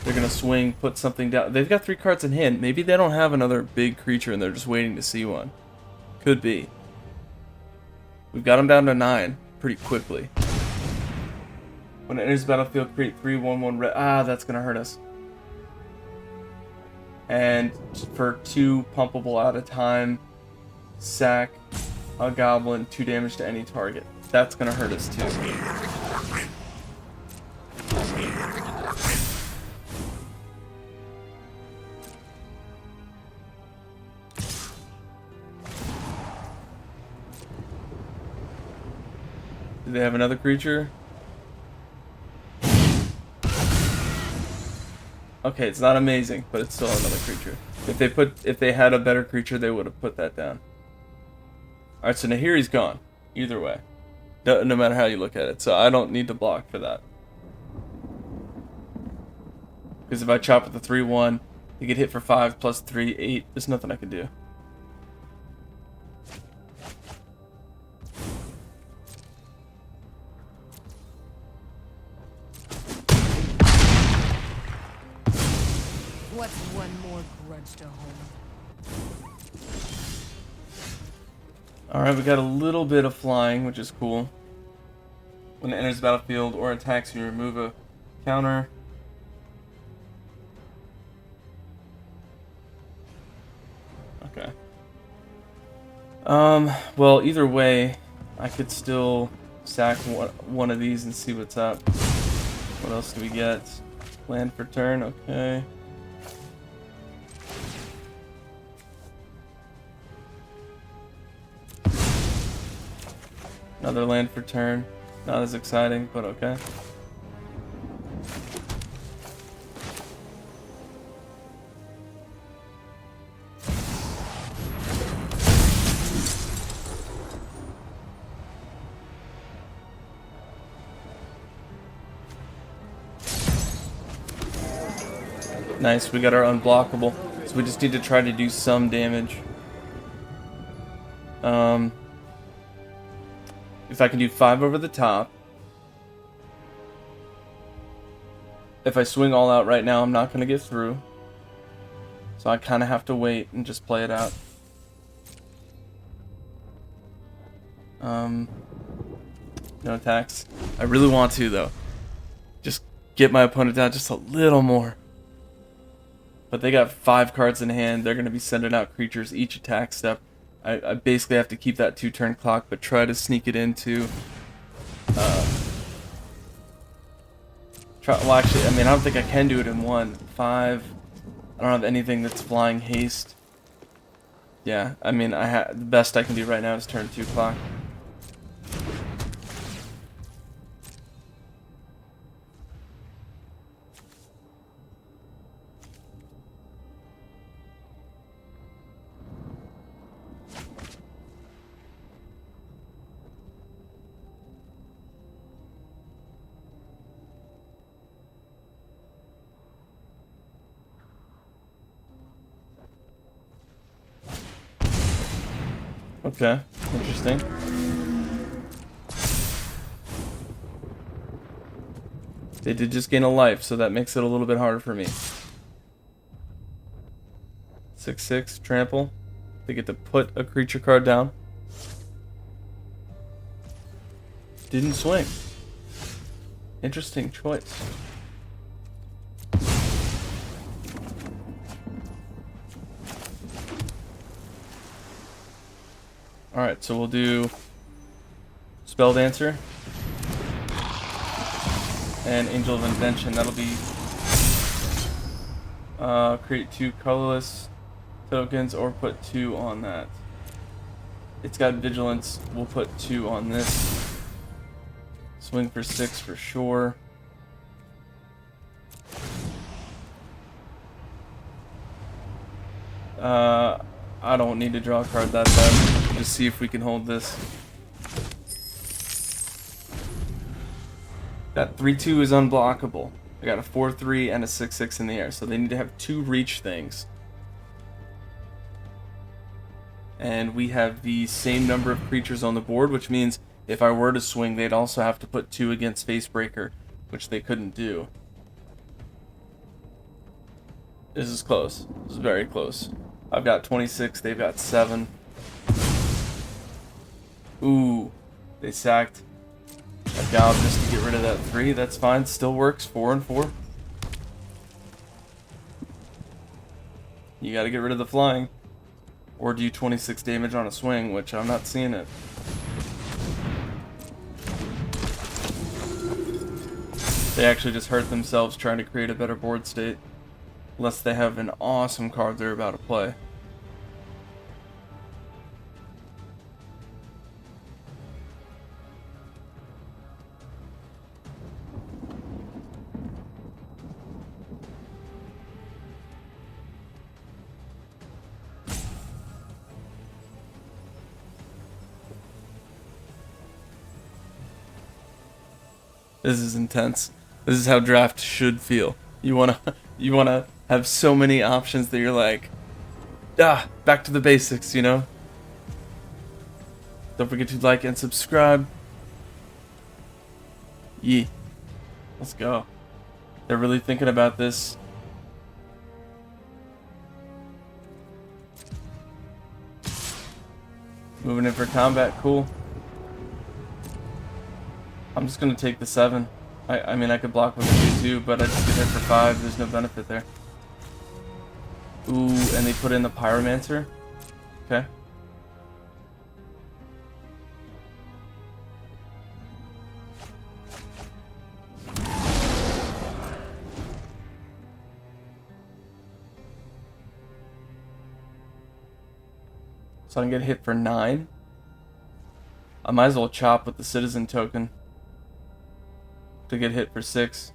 They're going to swing, put something down. They've got 3 cards in hand. Maybe they don't have another big creature and they're just waiting to see one. Could be. We've got them down to 9 pretty quickly. When it enters the battlefield, create 3/1/1 red. Ah, that's going to hurt us. And for 2 pumpable at a time, sack a goblin, 2 damage to any target. That's going to hurt us too. Do they have another creature? Okay, it's not amazing, but it's still another creature. If they had a better creature, they would have put that down. Alright, so Nahiri's gone. Either way. No matter how you look at it. So I don't need to block for that. Because if I chop with the 3/1, they get hit for 5 plus 3, 8. There's nothing I can do. What's one more grudge to hold? Alright, we got a little bit of flying, which is cool. When it enters the battlefield or attacks, you remove a counter. Okay. Well, either way, I could still sack one of these and see what's up. What else do we get? Land for turn, okay. Another land for turn. Not as exciting, but okay. Nice, we got our unblockable. So we just need to try to do some damage. If I can do 5 over the top. If I swing all out right now, I'm not going to get through. So I kind of have to wait and just play it out. No attacks. I really want to, though. Just get my opponent down just a little more. But they got 5 cards in hand. They're going to be sending out creatures each attack step. I basically have to keep that 2-turn clock, but try to sneak it into... well, actually, I mean, I don't think I can do it in 1. 5. I don't have anything that's flying haste. Yeah, I mean, the best I can do right now is turn 2 clock. Okay, interesting. They did just gain a life, so that makes it a little bit harder for me. 6/6 trample. They get to put a creature card down. Didn't swing. Interesting choice. Alright, so we'll do Spell Dancer and Angel of Invention. That'll be create 2 colorless tokens or put 2 on that. It's got Vigilance. We'll put 2 on this. Swing for 6 for sure. I don't need to draw a card that bad. Just see if we can hold this. That 3/2 is unblockable. I got a 4/3 and a 6/6 in the air, so they need to have 2 reach things. And we have the same number of creatures on the board, which means if I were to swing, they'd also have to put 2 against Facebreaker, which they couldn't do. This is close. This is very close. I've got 26, they've got 7. Ooh, they sacked a Gob just to get rid of that 3. That's fine, still works. 4 and 4. You gotta get rid of the flying. Or do 26 damage on a swing, which I'm not seeing it. They actually just hurt themselves trying to create a better board state. Unless they have an awesome card they're about to play. This is intense. This is how draft should feel. You wanna you wanna have so many options that you're like, back to the basics, you know? Don't forget to like and subscribe. Yee. Let's go. They're really thinking about this. Moving in for combat, cool. I'm just gonna take the 7. I mean, I could block with a 2 but I just get hit for 5. There's no benefit there. Ooh, and they put in the Pyromancer. Okay. So I can get hit for 9. I might as well chop with the Citizen token to get hit for 6.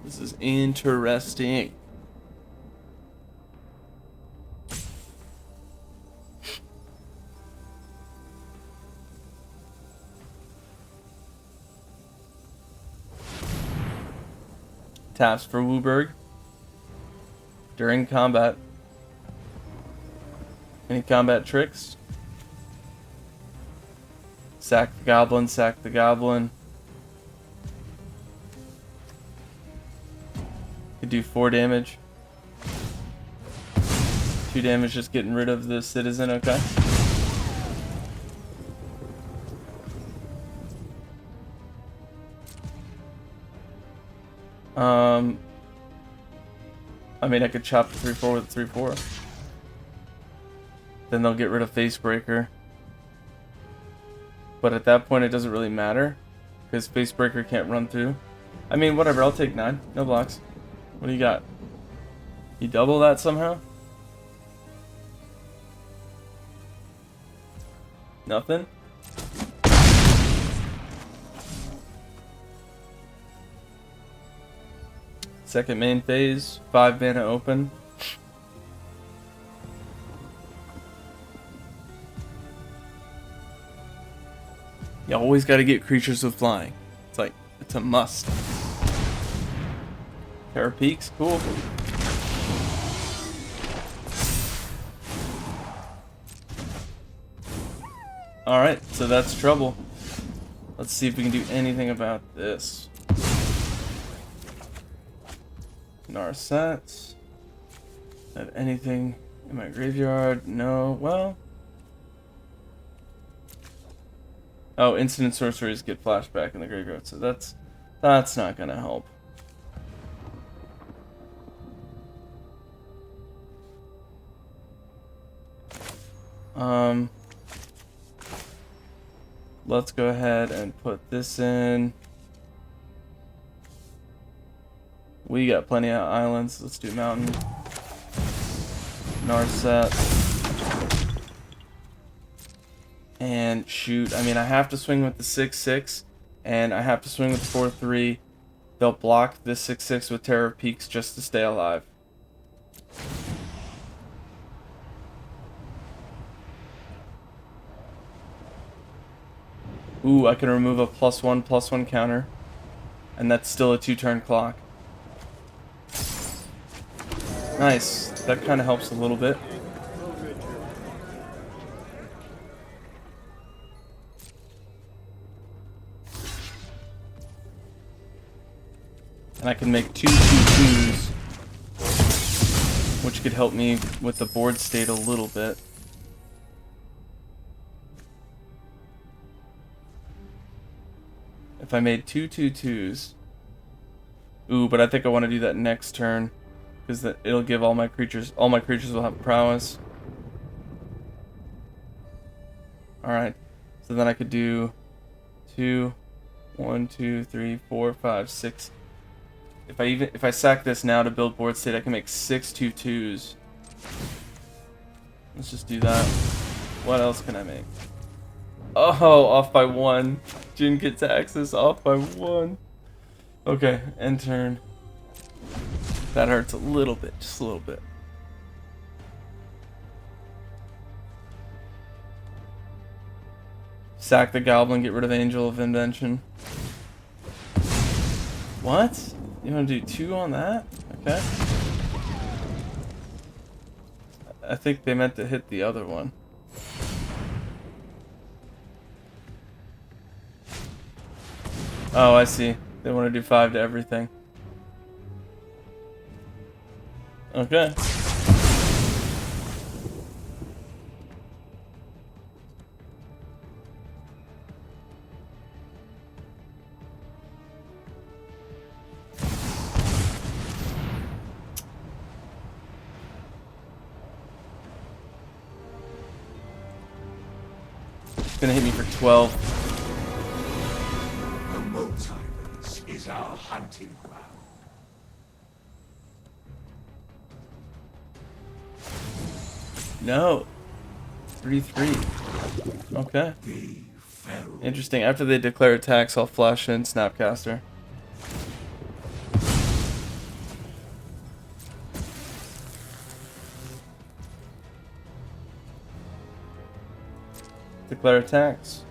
This is interesting. Taps for Wooburg during combat. Any combat tricks? Sack the goblin, sack the goblin. Could do 4 damage. 2 damage just getting rid of the Citizen, okay. I mean, I could chop the 3/4 with 3/4. Then they'll get rid of Facebreaker. But at that point, it doesn't really matter, because Facebreaker can't run through. I mean, whatever, I'll take 9. No blocks. What do you got? You double that somehow? Nothing? Second main phase, 5 mana open. You always gotta get creatures with flying. It's like, it's a must. Terra Peaks, cool. Alright, so that's trouble. Let's see if we can do anything about this. Narset. Have anything in my graveyard? No. Well. Oh, instant sorceries get flashback in the graveyard, so that's not gonna help. Let's go ahead and put this in. We got plenty of islands. Let's do mountain. Narset. And shoot, I mean, I have to swing with the 6/6, and I have to swing with the 4/3. They'll block this 6/6 with Terror Peaks just to stay alive. Ooh, I can remove a +1/+1 counter, and that's still a 2-turn clock. Nice. That kind of helps a little bit. And I can make 2/2/2s, which could help me with the board state a little bit. If I made 2/2/2s. Ooh, but I think I want to do that next turn, because it'll give all my creatures will have prowess. Alright, so then I could do 2, 1, 2, 3, 4, 5, 6. If I sack this now to build board state, I can make 6 2/2s. Let's just do that. What else can I make? Oh, off by 1. Jin gets access off by 1. Okay, end turn. That hurts a little bit, just a little bit. Sack the goblin, get rid of Angel of Invention. What? You want to do 2 on that? Okay. I think they meant to hit the other one. Oh, I see. They want to do 5 to everything. Okay. It's gonna hit me for 12. The multiverse is our hunting ground. No. 3/3. Okay. The feral. Interesting. After they declare attacks, I'll flash in Snapcaster. Declare attacks.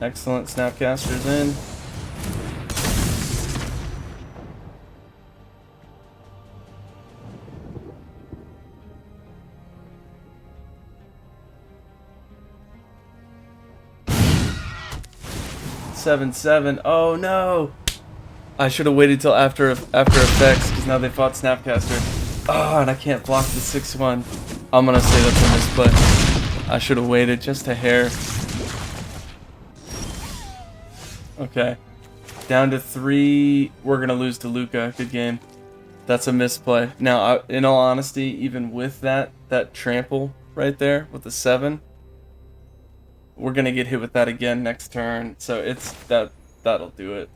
Excellent. Snapcaster's in. Seven. Oh no! I should have waited till after effects because now they fought Snapcaster. Oh, and I can't block the 6/1. I'm gonna say that's a misplay. I should have waited just a hair. Okay, down to 3. We're gonna lose to Luca. Good game. That's a misplay. Now, in all honesty, even with that trample right there with the 7. We're gonna get hit with that again next turn, so it's that'll do it.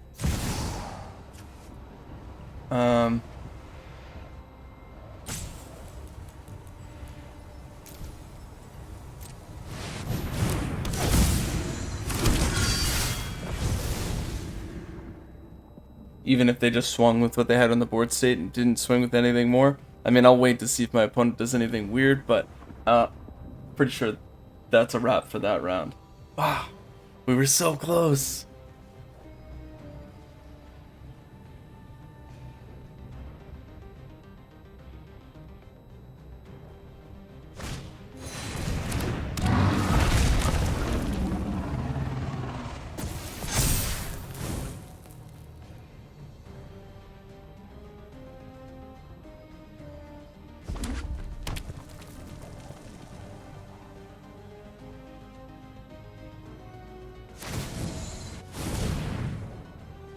Even if they just swung with what they had on the board state and didn't swing with anything more. I mean, I'll wait to see if my opponent does anything weird, but pretty sure that's a wrap for that round. Wow, we were so close.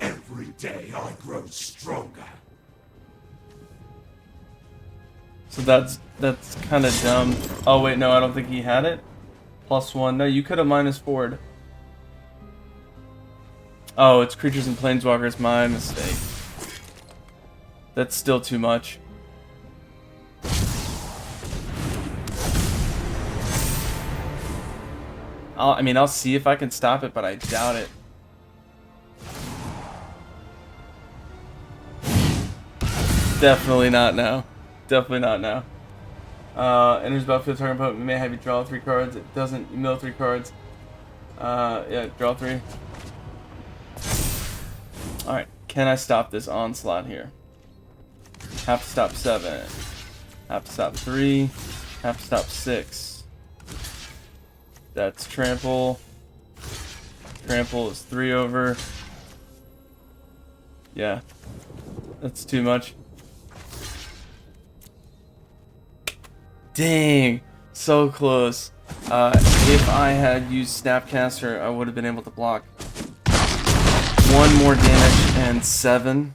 Every day I grow stronger. So that's kind of dumb. Oh wait, no, I don't think he had it. +1. No, you could have -4'd. Oh, it's creatures and planeswalkers. My mistake. That's still too much. I mean, I'll see if I can stop it, but I doubt it. Definitely not now. Definitely not now. Enters battlefield, target opponent may have you draw 3 cards. It doesn't, you mill 3 cards. Yeah, draw 3. Alright, can I stop this onslaught here? Have to stop 7. Have to stop 3. Have to stop 6. That's trample. Trample is 3 over. Yeah. That's too much. Dang, so close. If I had used Snapcaster, I would have been able to block 1 more damage and 7.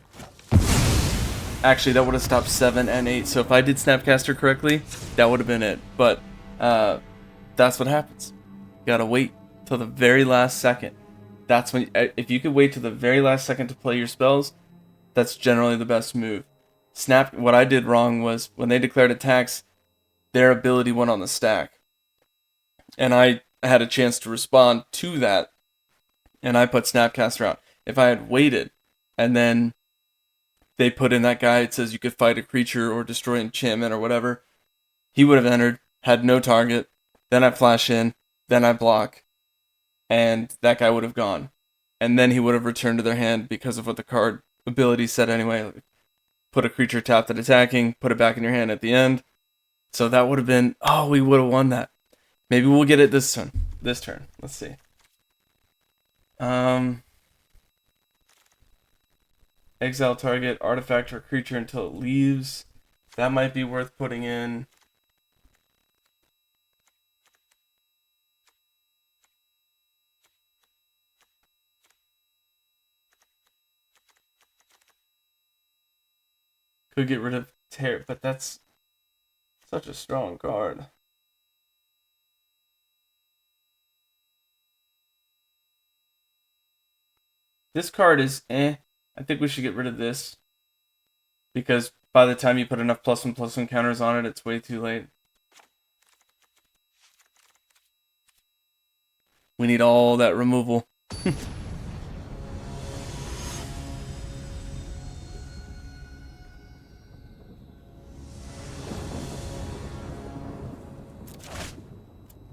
Actually, that would have stopped 7 and 8. So if I did Snapcaster correctly, that would have been it. But that's what happens. You gotta wait till the very last second. That's when, if you could wait till the very last second to play your spells, that's generally the best move. What I did wrong was when they declared attacks, their ability went on the stack. And I had a chance to respond to that, and I put Snapcaster out. If I had waited, and then they put in that guy that says you could fight a creature or destroy enchantment or whatever, he would have entered, had no target, then I flash in, then I block, and that guy would have gone. And then he would have returned to their hand because of what the card ability said anyway. Like, put a creature tapped and attacking, put it back in your hand at the end. So that would have been, oh, we would have won that. Maybe we'll get it this turn. Let's see. Exile target artifact or creature until it leaves. That might be worth putting in. Could get rid of Tear, but that's such a strong card. This card is eh. I think we should get rid of this. Because by the time you put enough +1/+1 counters on it, it's way too late. We need all that removal.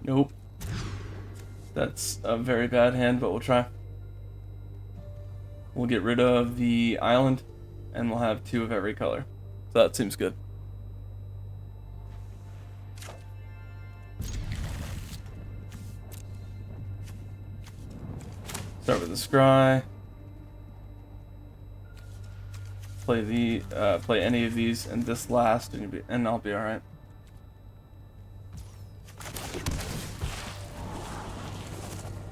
Nope. That's a very bad hand, but we'll try. We'll get rid of the island, and we'll have 2 of every color. So that seems good. Start with the scry. Play any of these, and this last, and I'll be all right.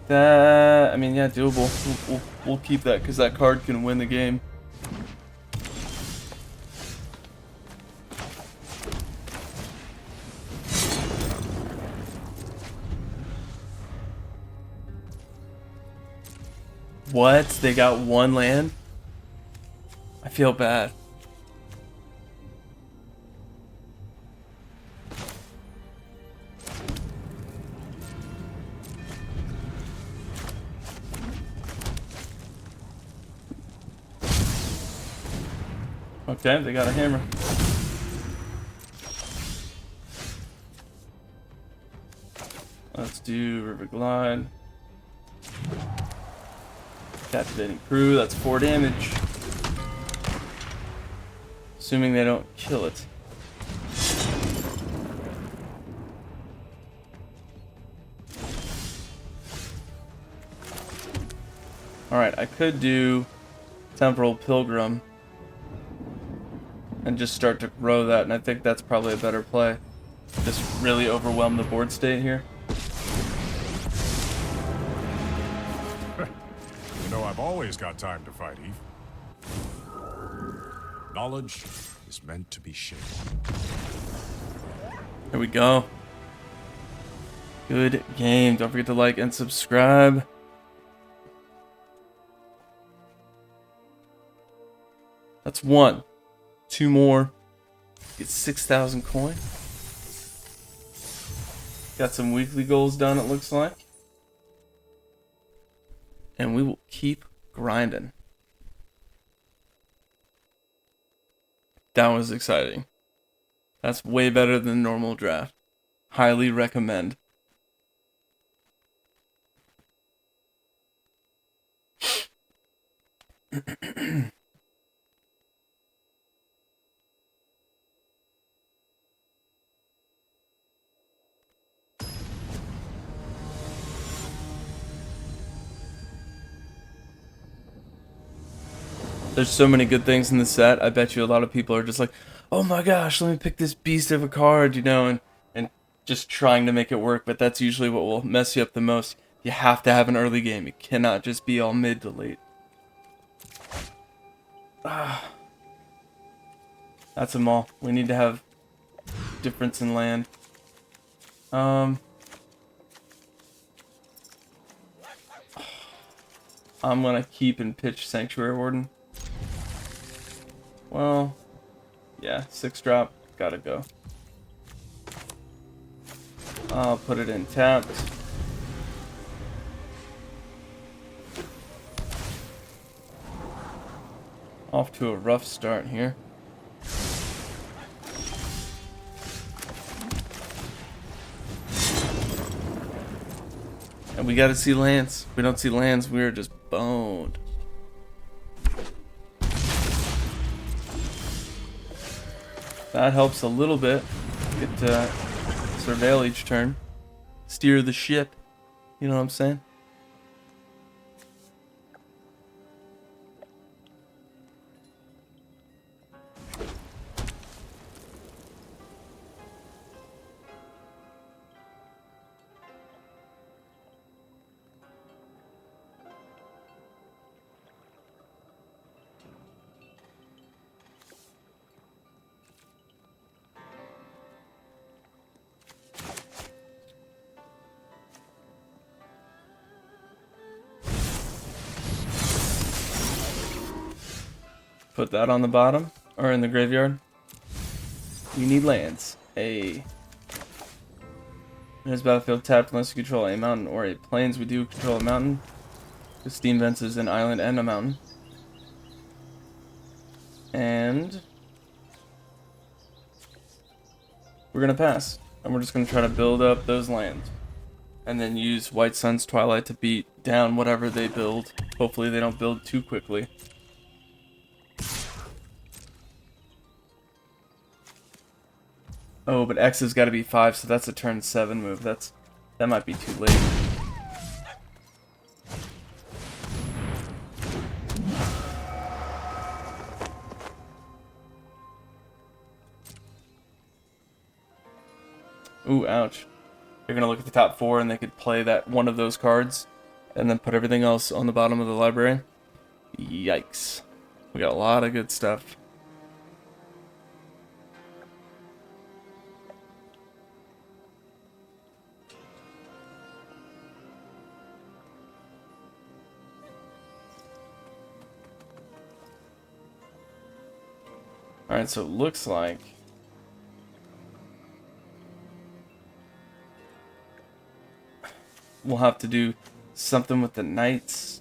That, I mean, yeah, doable. We'll keep that because that card can win the game. What? They got 1 land? I feel bad. Okay, they got a hammer. Let's do River Glide. Captivating Crew, that's 4 damage. Assuming they don't kill it. Alright, I could do Temporal Pilgrim and just start to grow that, and I think that's probably a better play. Just really overwhelm the board state here. You know, I've always got time to fight, Eve. Knowledge is meant to be shared. Here we go. Good game. Don't forget to like and subscribe. That's 1. 2 more. Get 6,000 coin. Got some weekly goals done, it looks like. And we will keep grinding. That was exciting. That's way better than normal draft. Highly recommend. There's so many good things in the set. I bet you a lot of people are just like, oh my gosh, let me pick this beast of a card, you know, and just trying to make it work. But that's usually what will mess you up the most. You have to have an early game. It cannot just be all mid to late. That's a maul. We need to have difference in land. I'm gonna keep and pitch Sanctuary Warden. Well, yeah, 6 drop, gotta go. I'll put it in tapped. Off to a rough start here. And we gotta see lands. If we don't see lands, we're just boned. That helps a little bit. Get to surveil each turn. Steer the ship. You know what I'm saying? Put that on the bottom, or in the graveyard. We need lands. There's battlefield tapped unless you control a mountain or a plains. We do control a mountain. The Steam Vents is an island and a mountain. And we're gonna pass. And we're just gonna try to build up those lands. And then use White Sun's Twilight to beat down whatever they build. Hopefully they don't build too quickly. Oh, but X has got to be 5, so that's a turn 7 move. That might be too late. Ooh, ouch. They're gonna look at the top 4 and they could play that one of those cards and then put everything else on the bottom of the library. Yikes. We got a lot of good stuff. Alright, so it looks like we'll have to do something with the Knights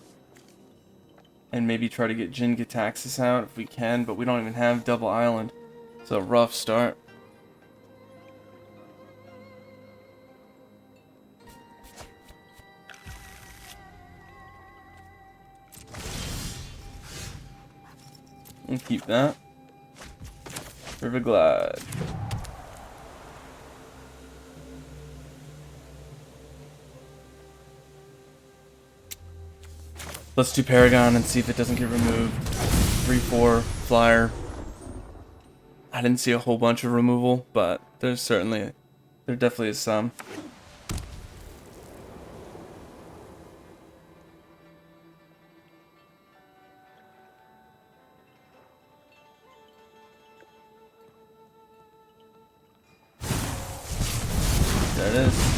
and maybe try to get Jin Gitaxis out if we can, but we don't even have Double Island. It's a rough start. We'll keep that. River Glide. Let's do Paragon and see if it doesn't get removed. 3/4 flyer. I didn't see a whole bunch of removal, but there definitely is some. There it is.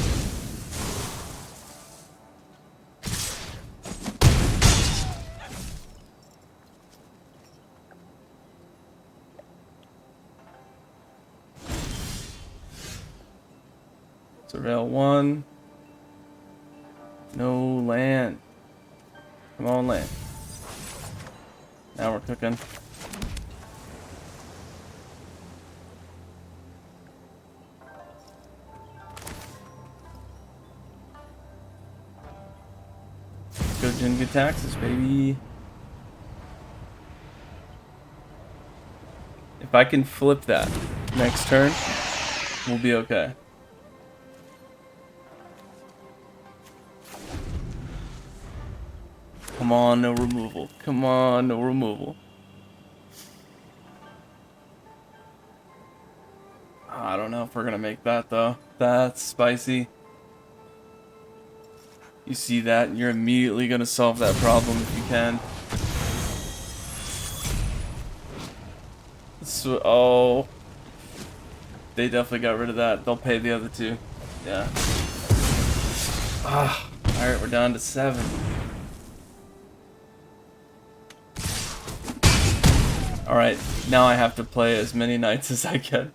Surveil 1. No land. Come on, land. Now we're cooking. Go Jin Gitaxis, baby. If I can flip that next turn, we'll be okay. Come on, no removal. Come on, no removal. I don't know if we're gonna make that though. That's spicy. You see that, and you're immediately gonna solve that problem if you can. So, oh, they definitely got rid of that. They'll pay the other 2. Yeah. Ah, all right, we're down to 7. All right, now I have to play as many Knights as I can.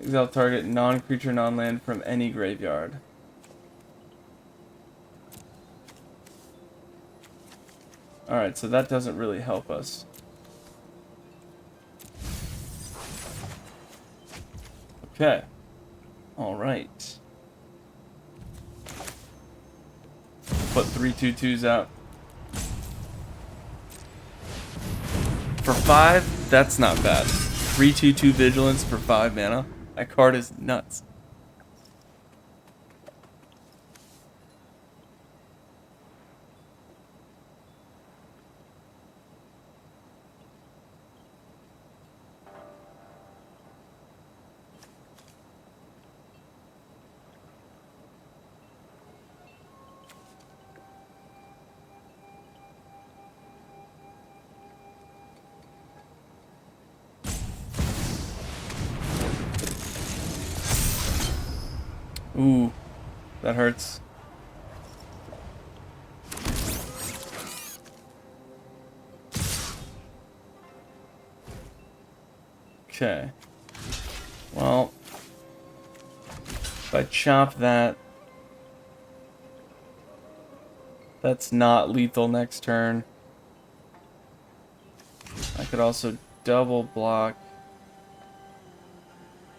Exile target non-creature, non-land from any graveyard. Alright, so that doesn't really help us. Okay. Alright. Put 3/2/2s out. For 5, that's not bad. 3/2/2 Vigilance for 5 mana. That card is nuts. Ooh, that hurts. Okay. Well, if I chop that, that's not lethal next turn. I could also double block.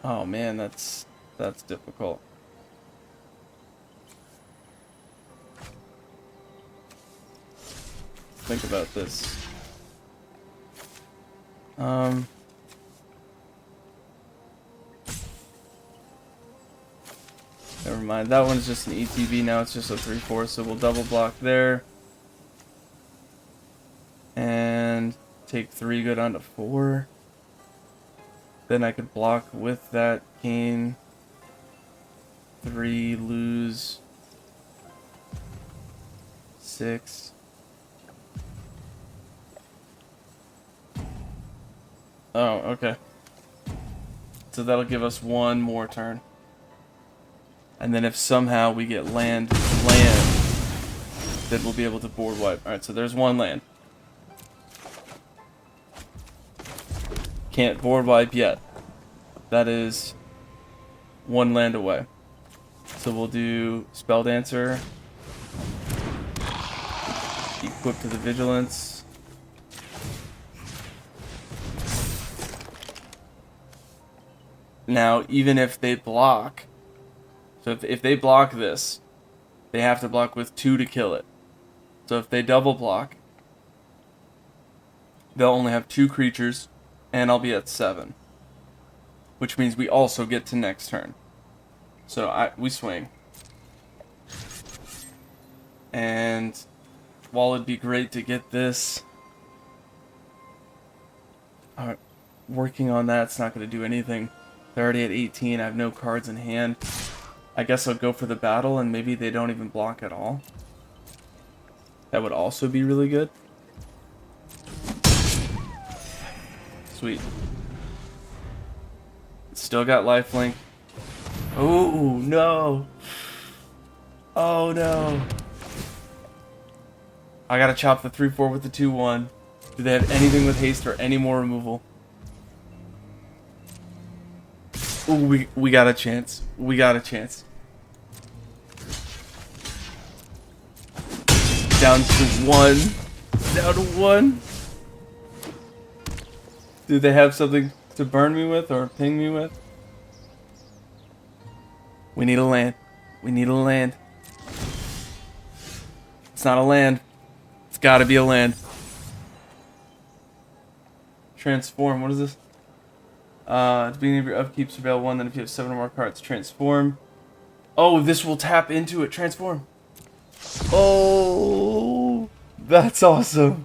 Oh man, that's difficult. Think about this. Never mind. That one's just an ETB now. It's just a 3/4, so we'll double block there. And take 3, go down to 4. Then I could block with that cane. 3, lose. 6. Oh, okay. So that'll give us one more turn. And then if somehow we get land, then we'll be able to board wipe. Alright, so there's one land. Can't board wipe yet. That is one land away. So we'll do Spell Dancer. Equip to the Vigilance. Now, even if they block, so if they block this, they have to block with 2 to kill it. So if they double block, they'll only have 2 creatures, and I'll be at 7. Which means we also get to next turn. So we swing. And while it'd be great to get this, working on that's not going to do anything. They're already at 18. I have no cards in hand. I guess I'll go for the battle, and maybe they don't even block at all. That would also be really good. Sweet. Still got lifelink. Oh, no. Oh, no. I gotta chop the 3/4 with the 2/1. Do they have anything with haste or any more removal? Ooh, we got a chance. We got a chance. Down to 1. Down to 1. Do they have something to burn me with or ping me with? We need a land. We need a land. It's not a land. It's gotta be a land. Transform. What is this? At the beginning of your upkeep, surveil 1, then if you have 7 or more cards, transform. Oh, this will tap into it. Transform. Oh, that's awesome.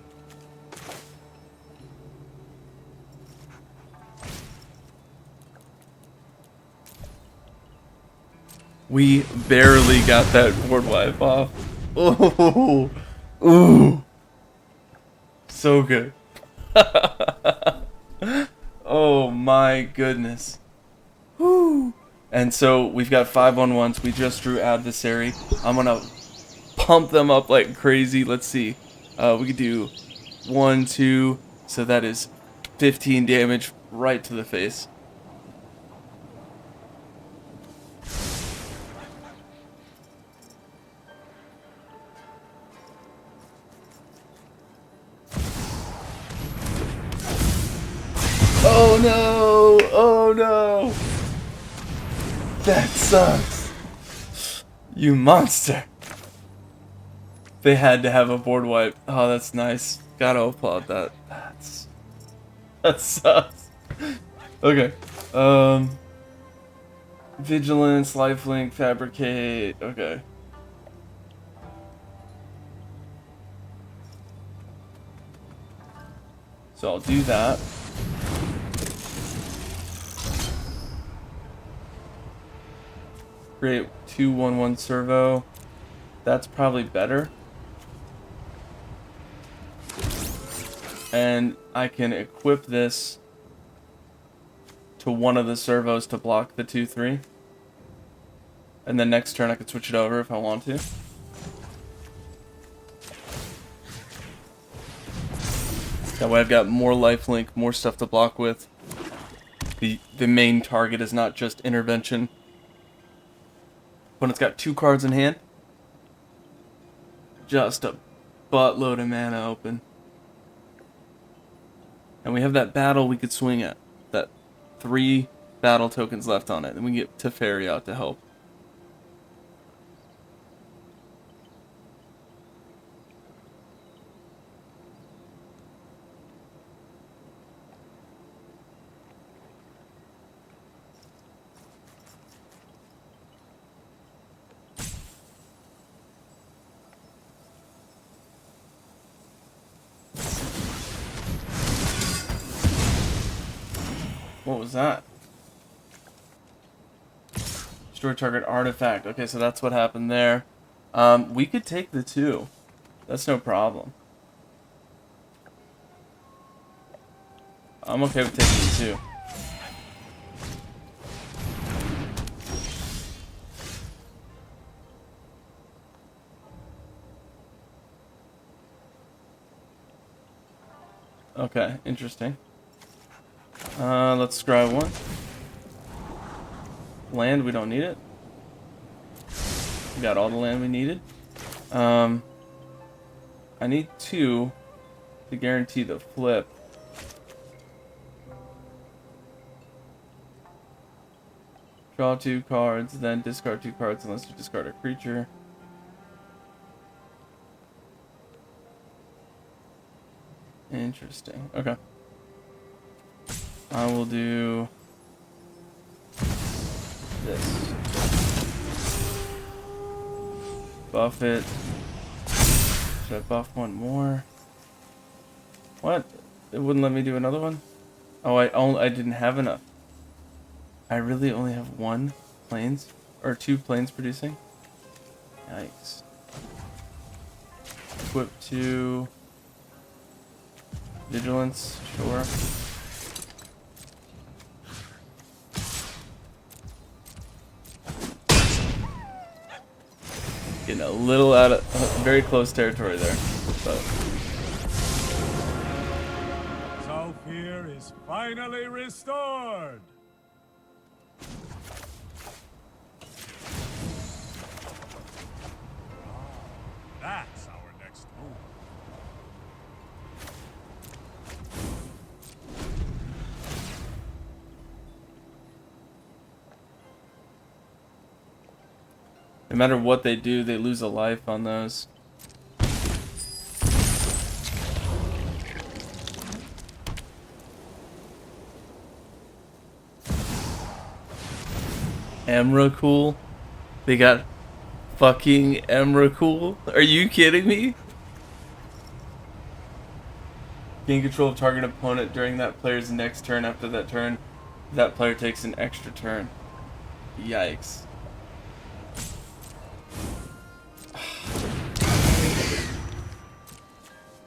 We barely got that board wipe off. Oh, ooh. So good. Oh my goodness. Woo. And so we've got 5/1/1s. We just drew Adversary. I'm gonna pump them up like crazy. Let's see. We could do 1, 2. So that is 15 damage right to the face. Oh no! Oh no! That sucks. You monster. They had to have a board wipe. Oh, that's nice. Gotta applaud that. That sucks. Okay. Vigilance, lifelink, fabricate. Okay. So I'll do that. Create 2/1/1 servo. That's probably better. And I can equip this to one of the servos to block the 2/3. And then next turn I could switch it over if I want to. That way I've got more lifelink, more stuff to block with. The main target is not just intervention. When it's got 2 cards in hand, just a buttload of mana open. And we have that battle we could swing at. That 3 battle tokens left on it. And we can get Teferi out to help. What was that? Destroy target artifact. Okay, so that's what happened there. We could take the 2. That's no problem. I'm okay with taking the 2. Okay, interesting. Let's scry 1. Land, we don't need it. We got all the land we needed. I need 2 to guarantee the flip. Draw 2 cards, then discard 2 cards unless you discard a creature. Interesting. Okay. I will do this. Buff it. Should I buff one more? What? It wouldn't let me do another one? Oh, I didn't have enough. I really only have 1 planes or 2 planes producing. Yikes. Equip 2 vigilance, sure. Getting a little out of very close territory there, but So fear is finally restored. That's our next move. no matter what they do, they lose a life on those. Emrakul? They got fucking Emrakul? Are you kidding me? Gain control of target opponent during that player's next turn. After that turn, that player takes an extra turn. Yikes.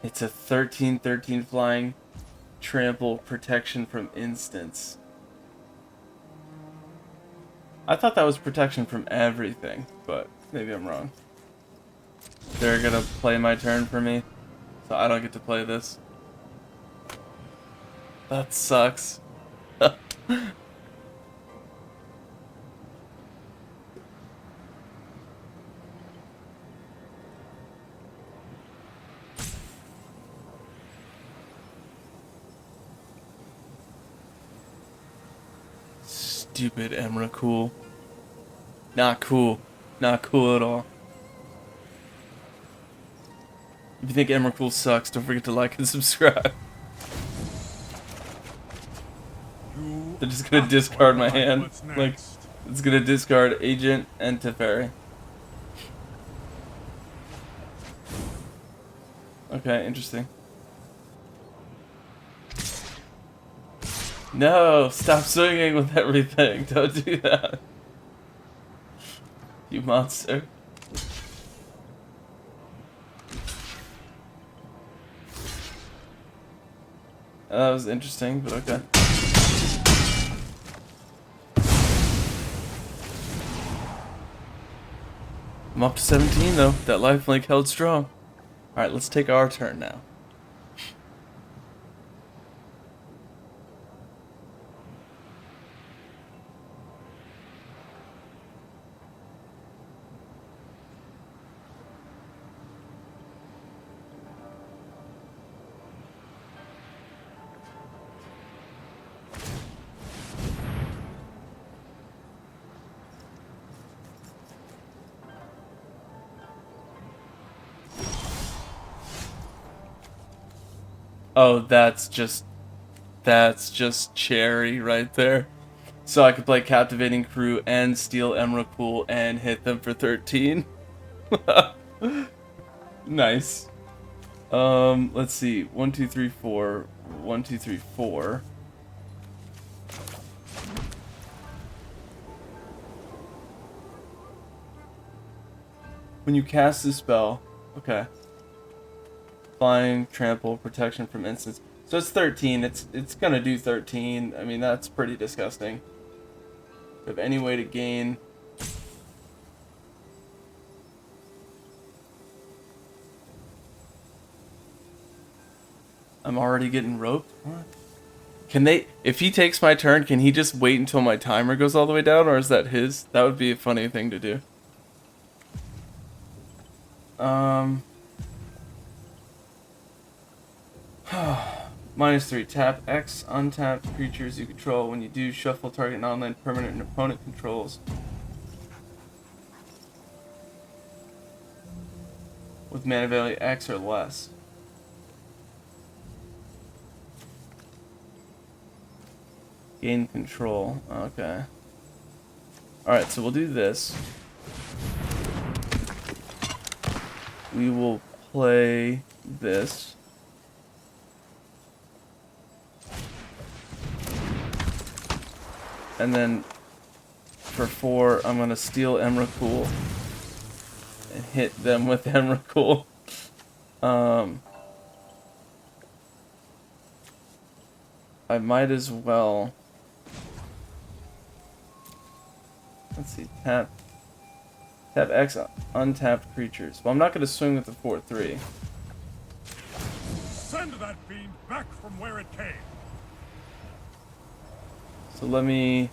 It's a 13/13 flying, trample, protection from instants. I thought that was protection from everything, but maybe I'm wrong. They're gonna play my turn for me, so I don't get to play this. That sucks. Stupid Emrakul. Not cool. Not cool at all. If you think Emrakul sucks, don't forget to like and subscribe. They're just gonna discard my hand. What's Like, next? it's gonna discard Agent and Teferi. Okay, interesting. No, stop swinging with everything. Don't do that. You monster. That was interesting, but okay. I'm up to 17 though. That lifelink held strong. Alright, let's take our turn now. Oh, that's just cherry right there. So I could play Captivating Crew and steal Emrakul and hit them for 13. Nice. Let's see. 1, 2, 3, 4. 1, 2, 3, 4. When you cast a spell, okay. Flying, trample, protection from instants. So it's 13. It's gonna do 13. I mean, that's pretty disgusting. Do you have any way to gain? I'm already getting roped? What? Can they, if he takes my turn, can he just wait until my timer goes all the way down, or is that his? That would be a funny thing to do. -3. Tap X untapped creatures you control. When you do, shuffle target non-land permanent and opponent controls with mana value X or less. Gain control. Okay. Alright, so we'll do this. We will play this. And then for 4, I'm going to steal Emrakul and hit them with Emrakul. I might as well. Let's see, tap X untapped creatures. Well, I'm not going to swing with the 4/3. Send that fiend back from where it came. So let me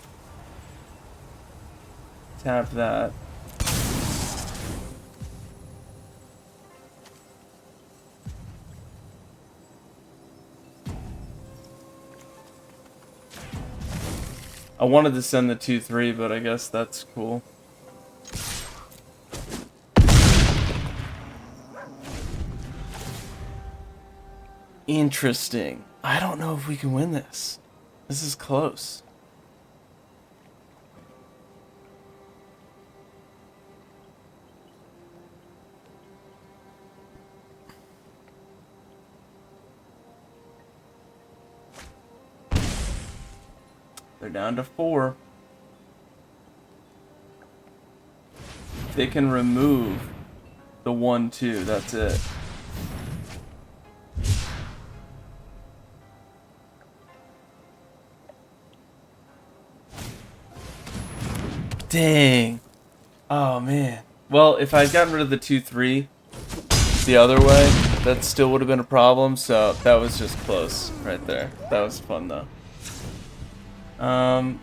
tap that. I wanted to send the 2/3, but I guess that's cool. Interesting. I don't know if we can win this. This is close. They're down to 4. They can remove the 1/2. That's it. Dang. Oh, man. Well, if I'd gotten rid of the 2/3 the other way, that still would have been a problem, so that was just close right there. That was fun, though.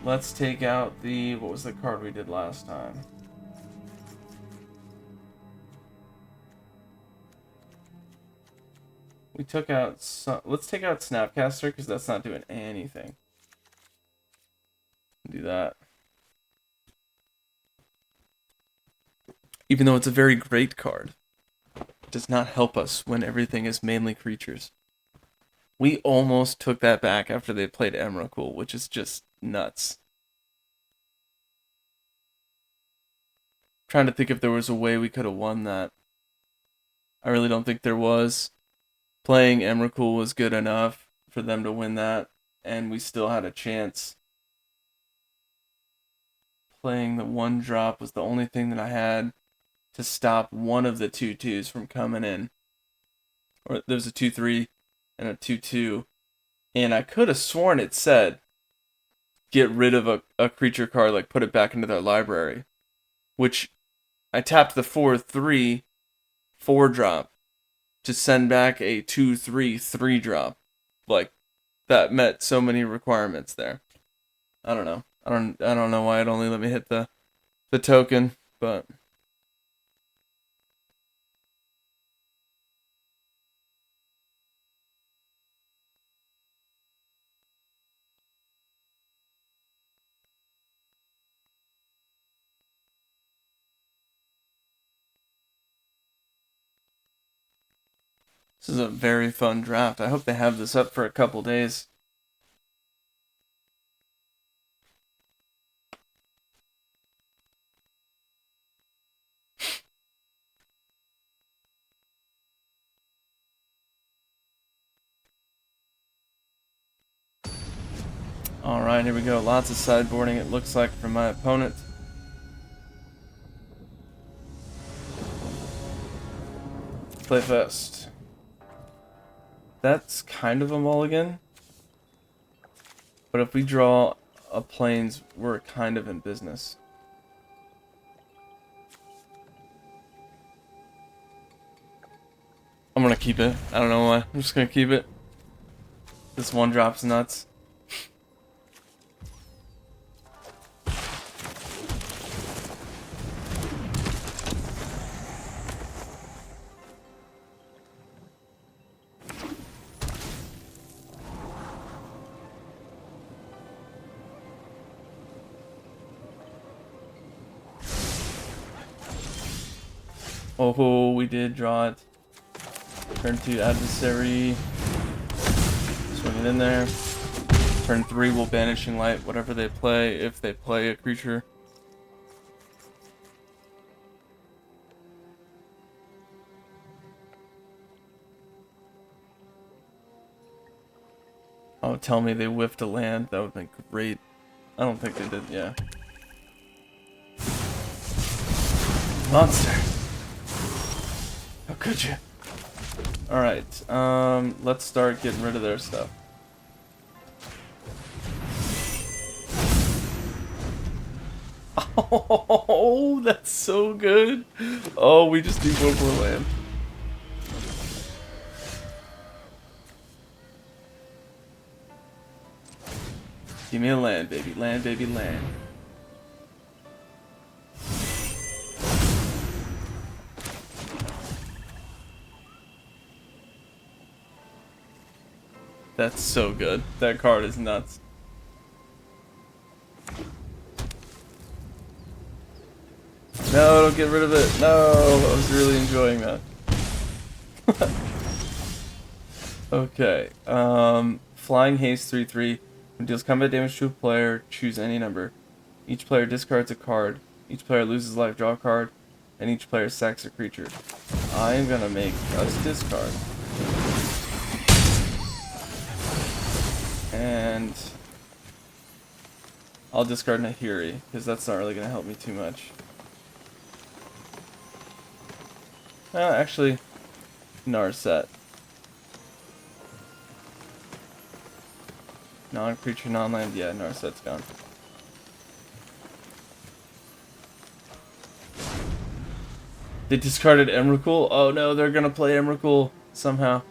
Let's take out the... What was the card we did last time? We took out... Let's take out Snapcaster, because that's not doing anything. Do that. even though it's a very great card, it does not help us when everything is mainly creatures. We almost took that back after they played Emrakul, which is just nuts. Trying to think if there was a way we could have won that. I really don't think there was. Playing Emrakul was good enough for them to win that, and we still had a chance. Playing the 1-drop was the only thing that I had to stop one of the 2/2s from coming in. Or there was a 2/3 and a 2/2. And I could have sworn it said, get rid of a creature card, like put it back into their library. Which I tapped the 4/3 4-drop to send back a 2/3 3-drop. Like, that met so many requirements there. I don't know. I don't know why it only let me hit the token, but this is a very fun draft. I hope they have this up for a couple days. Alright, here we go. Lots of sideboarding, it looks like, from my opponent. Play first. That's kind of a mulligan. But if we draw a plains, we're kind of in business. I'm gonna keep it. I don't know why. I'm just gonna keep it. This 1-drop's nuts. Oh, we did draw it. Turn 2 adversary. Swing it in there. Turn 3 will Banishing Light whatever they play, if they play a creature. Oh, tell me they whiffed a land. That would be great. I don't think they did, yeah. Monster. How could you? Alright, let's start getting rid of their stuff. Oh, that's so good. Oh, we just need one more land. Give me a land, baby. Land, baby, land. That's so good. That card is nuts. No, don't get rid of it. No, I was really enjoying that. Okay. Flying Haste 3/3. When deals combat damage to a player, choose any number. Each player discards a card. Each player loses life, draw a card, and each player sacks a creature. I am gonna make us discard. And I'll discard Nahiri, because that's not really going to help me too much. Actually, Narset. Non-creature, non-land, yeah, Narset's gone. They discarded Emrakul? Oh no, they're going to play Emrakul somehow.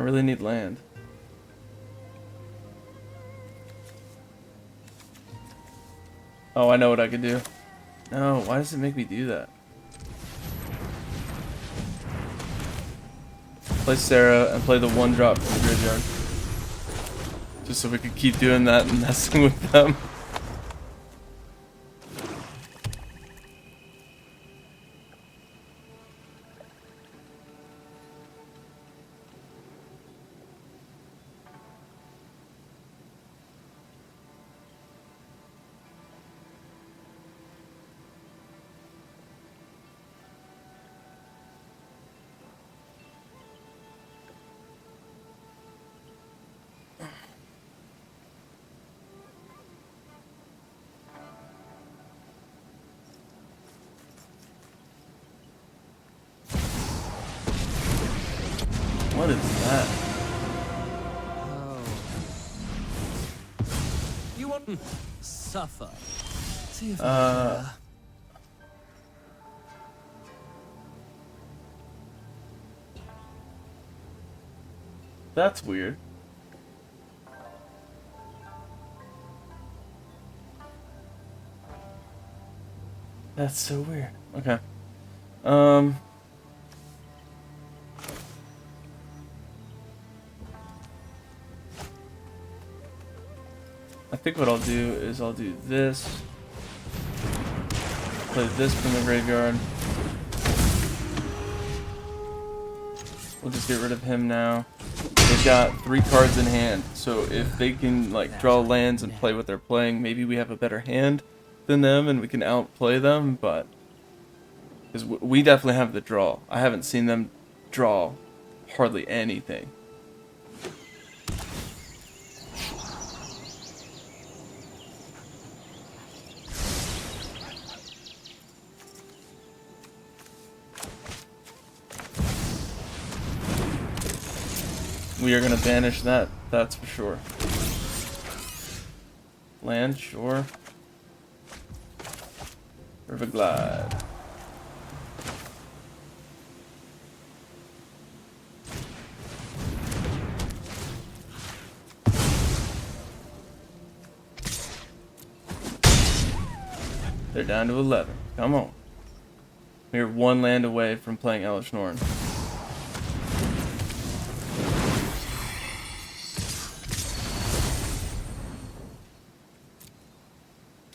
really need land. Oh, I know what I could do. No, why does it make me do that? Play Sarah and play the 1-drop from the graveyard. Just so we could keep doing that and messing with them. What is that? Oh. You want suffer? See if That's weird. That's so weird. Okay. I think what I'll do is I'll do this. Play this from the graveyard. We'll just get rid of him now. They've got 3 cards in hand, so if they can like draw lands and play what they're playing, maybe we have a better hand than them and we can outplay them, but because we definitely have the draw. I haven't seen them draw hardly anything. We are gonna banish that, that's for sure. Land, sure. River Glide. They're down to 11. Come on. We're 1 land away from playing Elish Norn.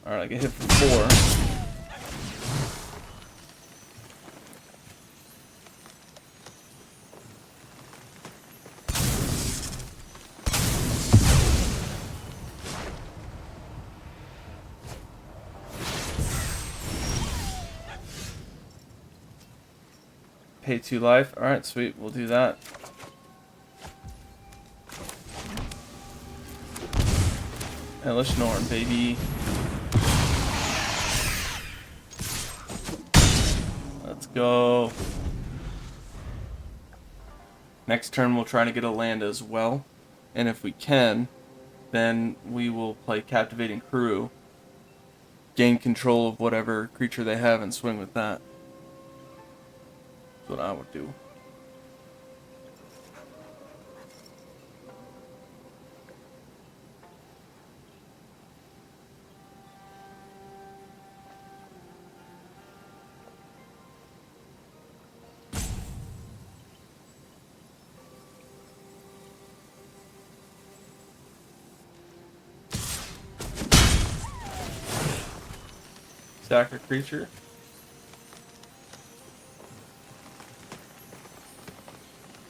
Alright, I get hit for 4. Pay 2 life. Alright, sweet. We'll do that. Elish Norn, baby. Let's go. Next turn we'll try to get a land as well. And if we can, then we will play Captivating Crew. Gain control of whatever creature they have and swing with that. That's what I would do. Sack a creature.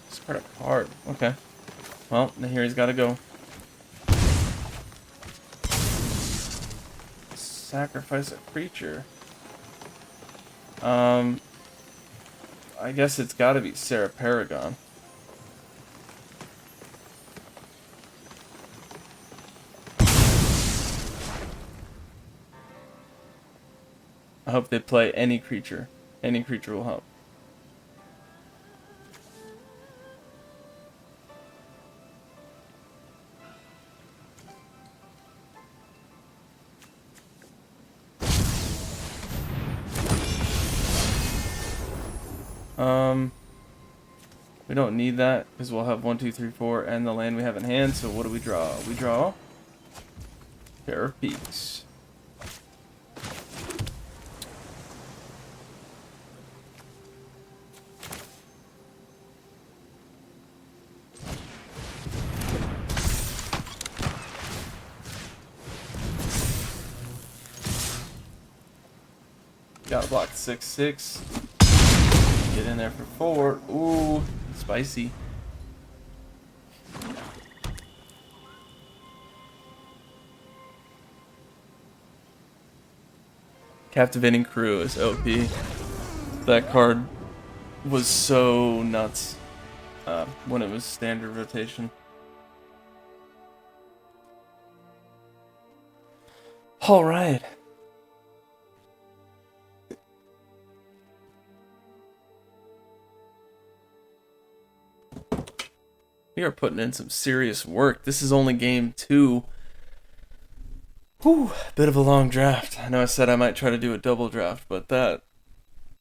Discard a card. Okay. Well, then here he's got to go. Sacrifice a creature. I guess it's got to be Sarah Paragon. I hope they play any creature. Any creature will help. We don't need that because we'll have 1, 2, 3, 4 and the land we have in hand. So what do we draw? We draw Pair of Peaks. Gotta block 6/6. Get in there for 4. Ooh, spicy. Captivating Crew is OP. That card was so nuts when it was standard rotation. All right. We are putting in some serious work. This is only game 2. Whew, bit of a long draft. I know I said I might try to do a double draft, but that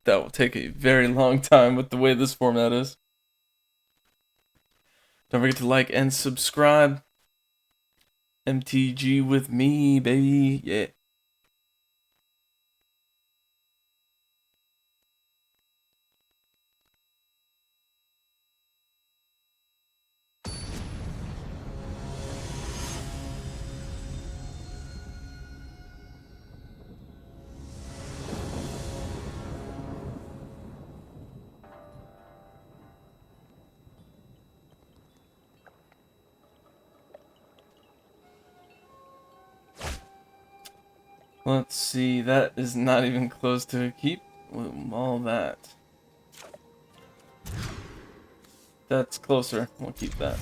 will take a very long time with the way this format is. Don't forget to like and subscribe. MTG with me, baby. Yeah. Let's see, that is not even close to a keep. All that. That's closer. We'll keep that.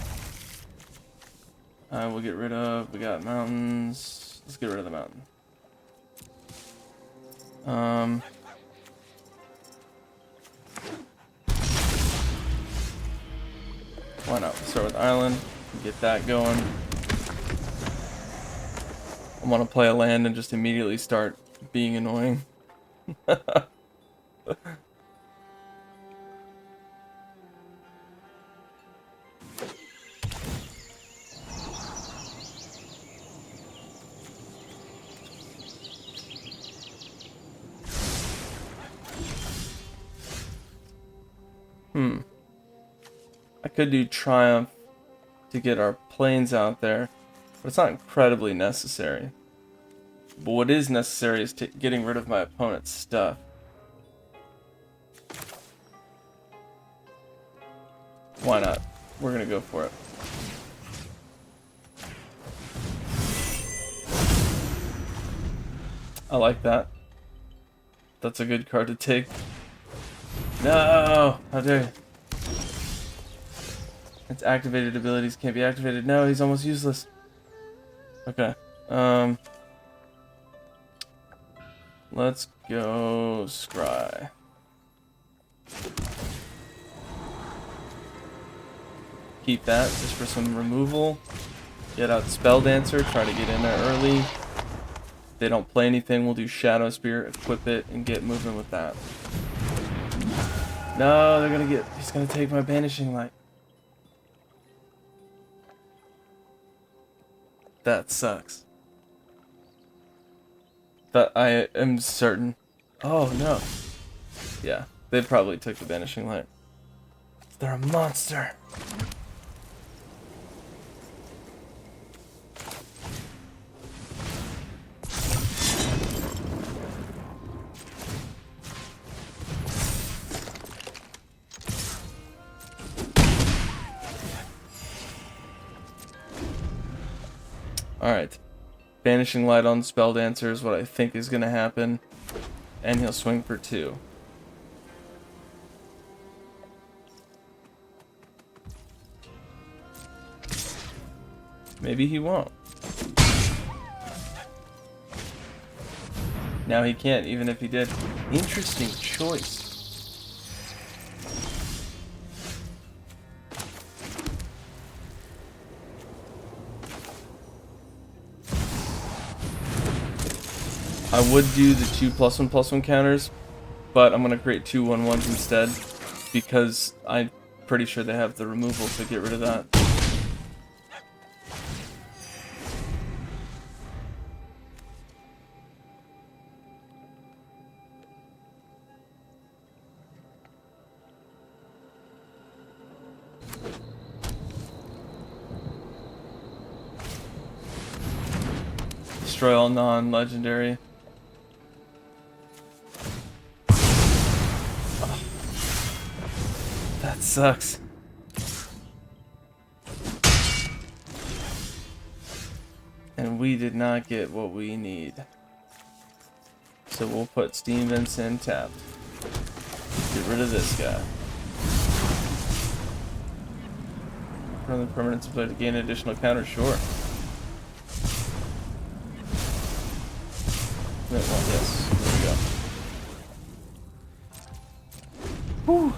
We'll get rid of, we got mountains. Let's get rid of the mountain. Why not? Start with island, get that going. I want to play a land and just immediately start being annoying. I could do Triumph to get our planes out there, but it's not incredibly necessary. But what is necessary is getting rid of my opponent's stuff. Why not? We're gonna go for it. I like that. That's a good card to take. No! How dare you? Its activated abilities can't be activated. No, he's almost useless. Okay. Let's go Scry. Keep that just for some removal. Get out Spell Dancer, try to get in there early. If they don't play anything, we'll do Shadow Spear, equip it, and get moving with that. No, they're gonna get, he's gonna take my Banishing Light. That sucks. That I am certain. Oh no. Yeah, they probably took the Banishing Light. They're a monster. Alright. Banishing Light on Spell Dancer is what I think is going to happen. And he'll swing for 2. Maybe he won't. Now he can't, even if he did. Interesting choice. I would do the 2+1/+1 counters, but I'm going to create 2/1/1s instead, because I pretty sure they have the removal to get rid of that. Destroy all non-legendary. Oh, that sucks. And we did not get what we need. So we'll put Steam Vents in tapped. Get rid of this guy. Run the permanence ability to gain additional counter, sure. Well, yes, there we go. Whew.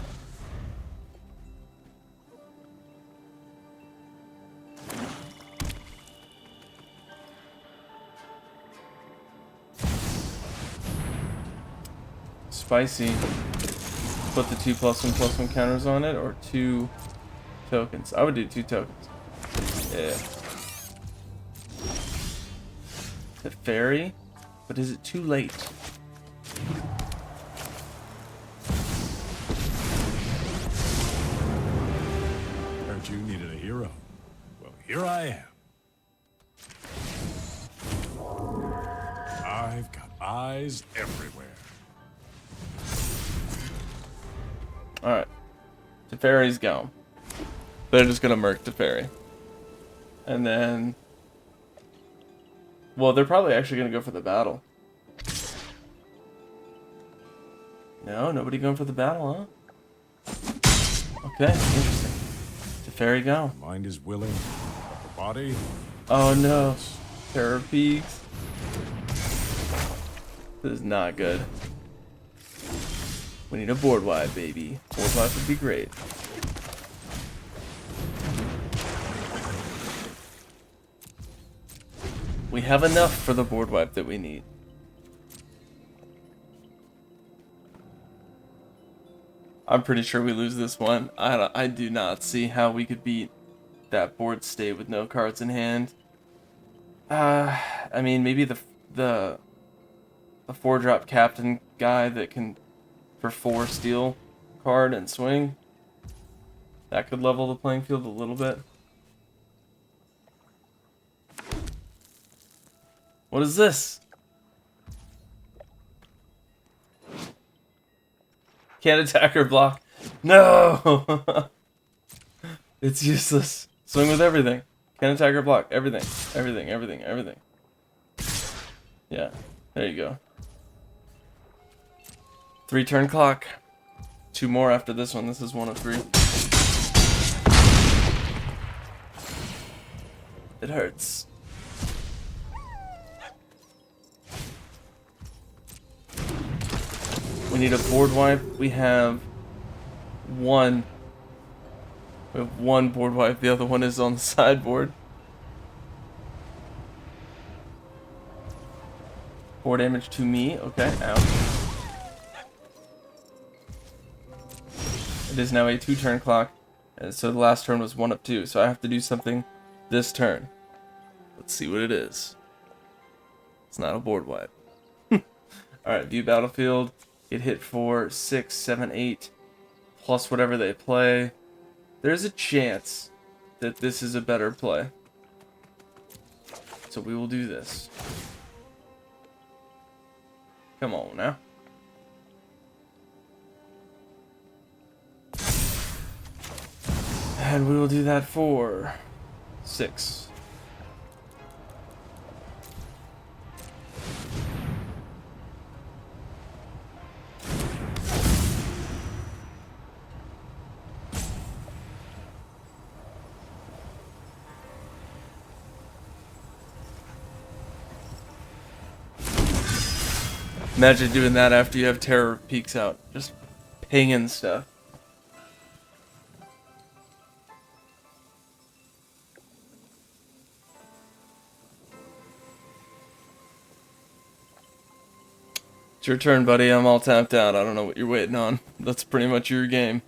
Spicy. Put the 2+1/+1 counters on it, or 2 tokens. I would do 2 tokens. Yeah. The fairy? But is it too late? Heard you needed a hero. Well, here I am. I've got eyes everywhere. Alright. Teferi's gone. They're just gonna murk Teferi. And then... well, they're probably actually gonna go for the battle. No, nobody going for the battle, huh? Okay, interesting. Teferi go. The mind is willing, but the body... Oh no. Terror Peaks. This is not good. We need a board wipe, baby. Board wipe would be great. We have enough for the board wipe that we need. I'm pretty sure we lose this one. I do not see how we could beat that board state with no cards in hand. I mean, maybe the 4-drop captain guy that can for 4 steal card and swing. That could level the playing field a little bit. What is this? Can't attack or block. No! It's useless. Swing with everything. Can't attack or block. Everything. Everything, everything, everything. Yeah, there you go. 3-turn clock. 2 more after this one. This is 1 of 3. It hurts. We need a board wipe. We have 1. We have 1 board wipe. The other one is on the sideboard. 4 damage to me. Okay, ouch. It is now a 2-turn clock. And so the last turn was 1 of 2. So I have to do something this turn. Let's see what it is. It's not a board wipe. Alright, view battlefield. Get hit for 6, 7, 8. Plus whatever they play. There's a chance that this is a better play. So we will do this. Come on now. And we will do that for 6. Imagine doing that after you have Terror Peaks out. Just pinging stuff. It's your turn, buddy. I'm all tapped out. I don't know what you're waiting on. That's pretty much your game.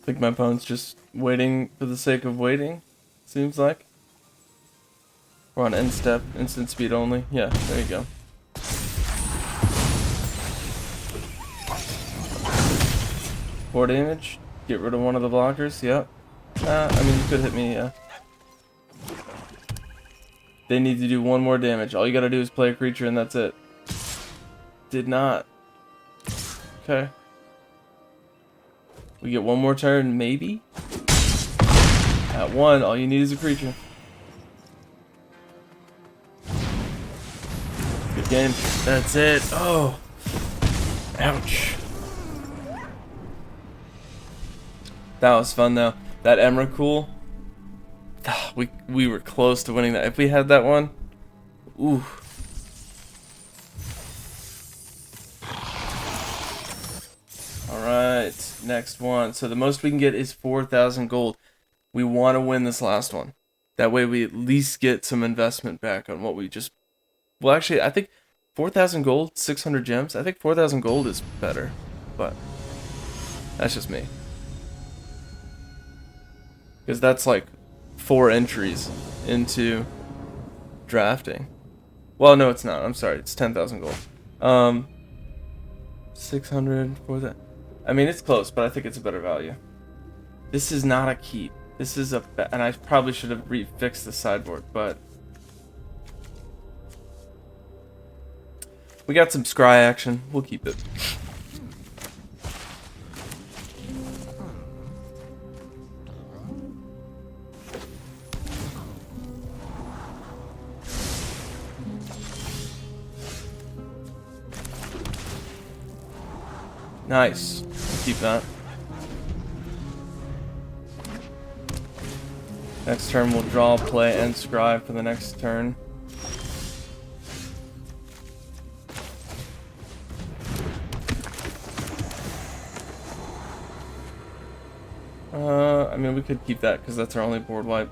think my opponent's just waiting for the sake of waiting, seems like. We're on end step, instant speed only. Yeah, there you go. Four damage. Get rid of one of the blockers. Yep. I mean, you could hit me, yeah. They need to do one more damage. All you gotta do is play a creature and that's it. Did not. Okay. We get one more turn, maybe? At one, all you need is a creature. Good game. That's it. Oh. Ouch. That was fun though. That Emrakul. We were close to winning that. If we had that one. Ooh. Alright. Next one. So the most we can get is 4,000 gold. We want to win this last one. That way we at least get some investment back on what we just... Well, actually, I think 4,000 gold, 600 gems. I think 4,000 gold is better. But that's just me. Because that's like 4 entries into drafting. Well, no, it's not. I'm sorry. It's 10,000 gold. 600 for that. I mean, it's close, but I think it's a better value. This is not a keep. This is a... And I probably should have refixed the sideboard, but... We got some scry action. We'll keep it. Nice. Keep that. Next turn we'll draw, play, and scry for the next turn. I mean, we could keep that because that's our only board wipe.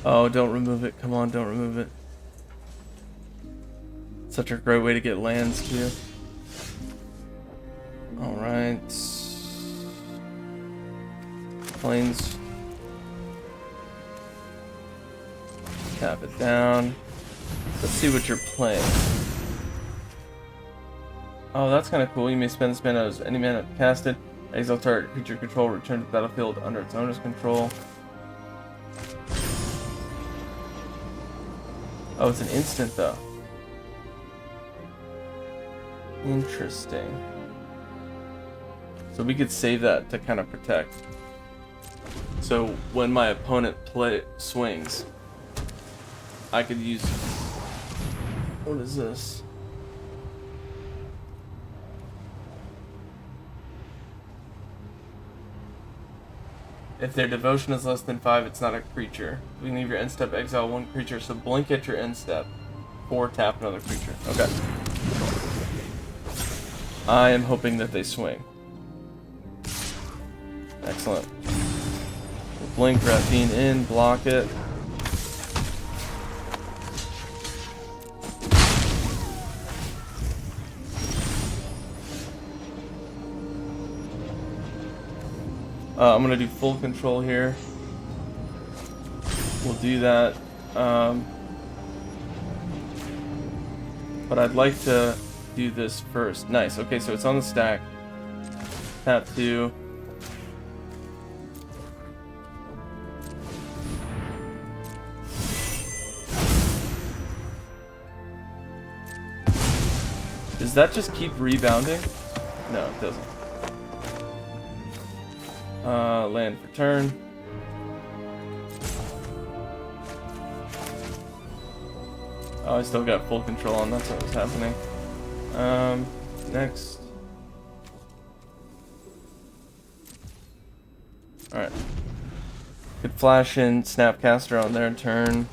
Oh, don't remove it. Come on, don't remove it. Such a great way to get lands, too. Alright. Planes. Tap it down. Let's see what you're playing. Oh, that's kind of cool. You may spend this mana as any mana casted. Exile target creature control, return to the battlefield under its owner's control. Oh, it's an instant though. Interesting. So we could save that to kind of protect. So when my opponent swings, I could use... What is this? If their devotion is less than 5, it's not a creature. You can leave your end step, exile one creature, so blink at your end step, or tap another creature. Okay. I am hoping that they swing. Excellent. We'll blink Rapine in, block it. I'm gonna do full control here. We'll do that. But I'd like to do this first. Nice. Okay, so it's on the stack. Tap 2. Does that just keep rebounding? No, it doesn't. Land for turn. Oh, I still got full control on. That's what was happening. Next. Alright. Could flash in Snapcaster on their turn.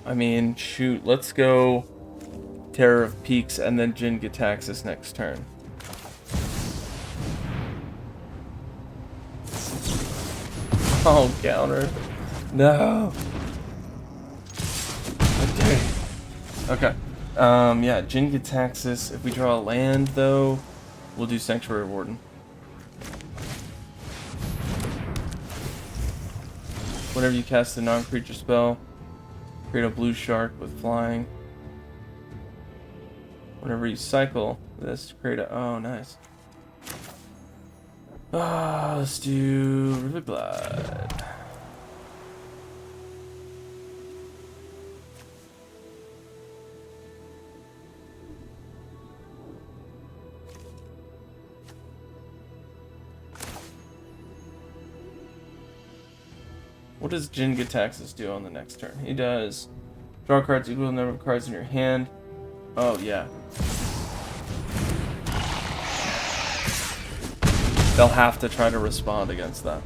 I mean, shoot, let's go Terror of Peaks and then Jin Gitaxis next turn. Oh, counter. No. Okay. Okay. Yeah, Jin Gitaxis. If we draw a land, though, we'll do Sanctuary Warden. Whenever you cast a non-creature spell, create a blue shark with flying. Whenever you cycle this, create a... Oh, nice. Let's do River Blood. What does Jin Gitaxis do on the next turn? He does draw cards equal to the number of cards in your hand. Oh, yeah. They'll have to try to respond against that.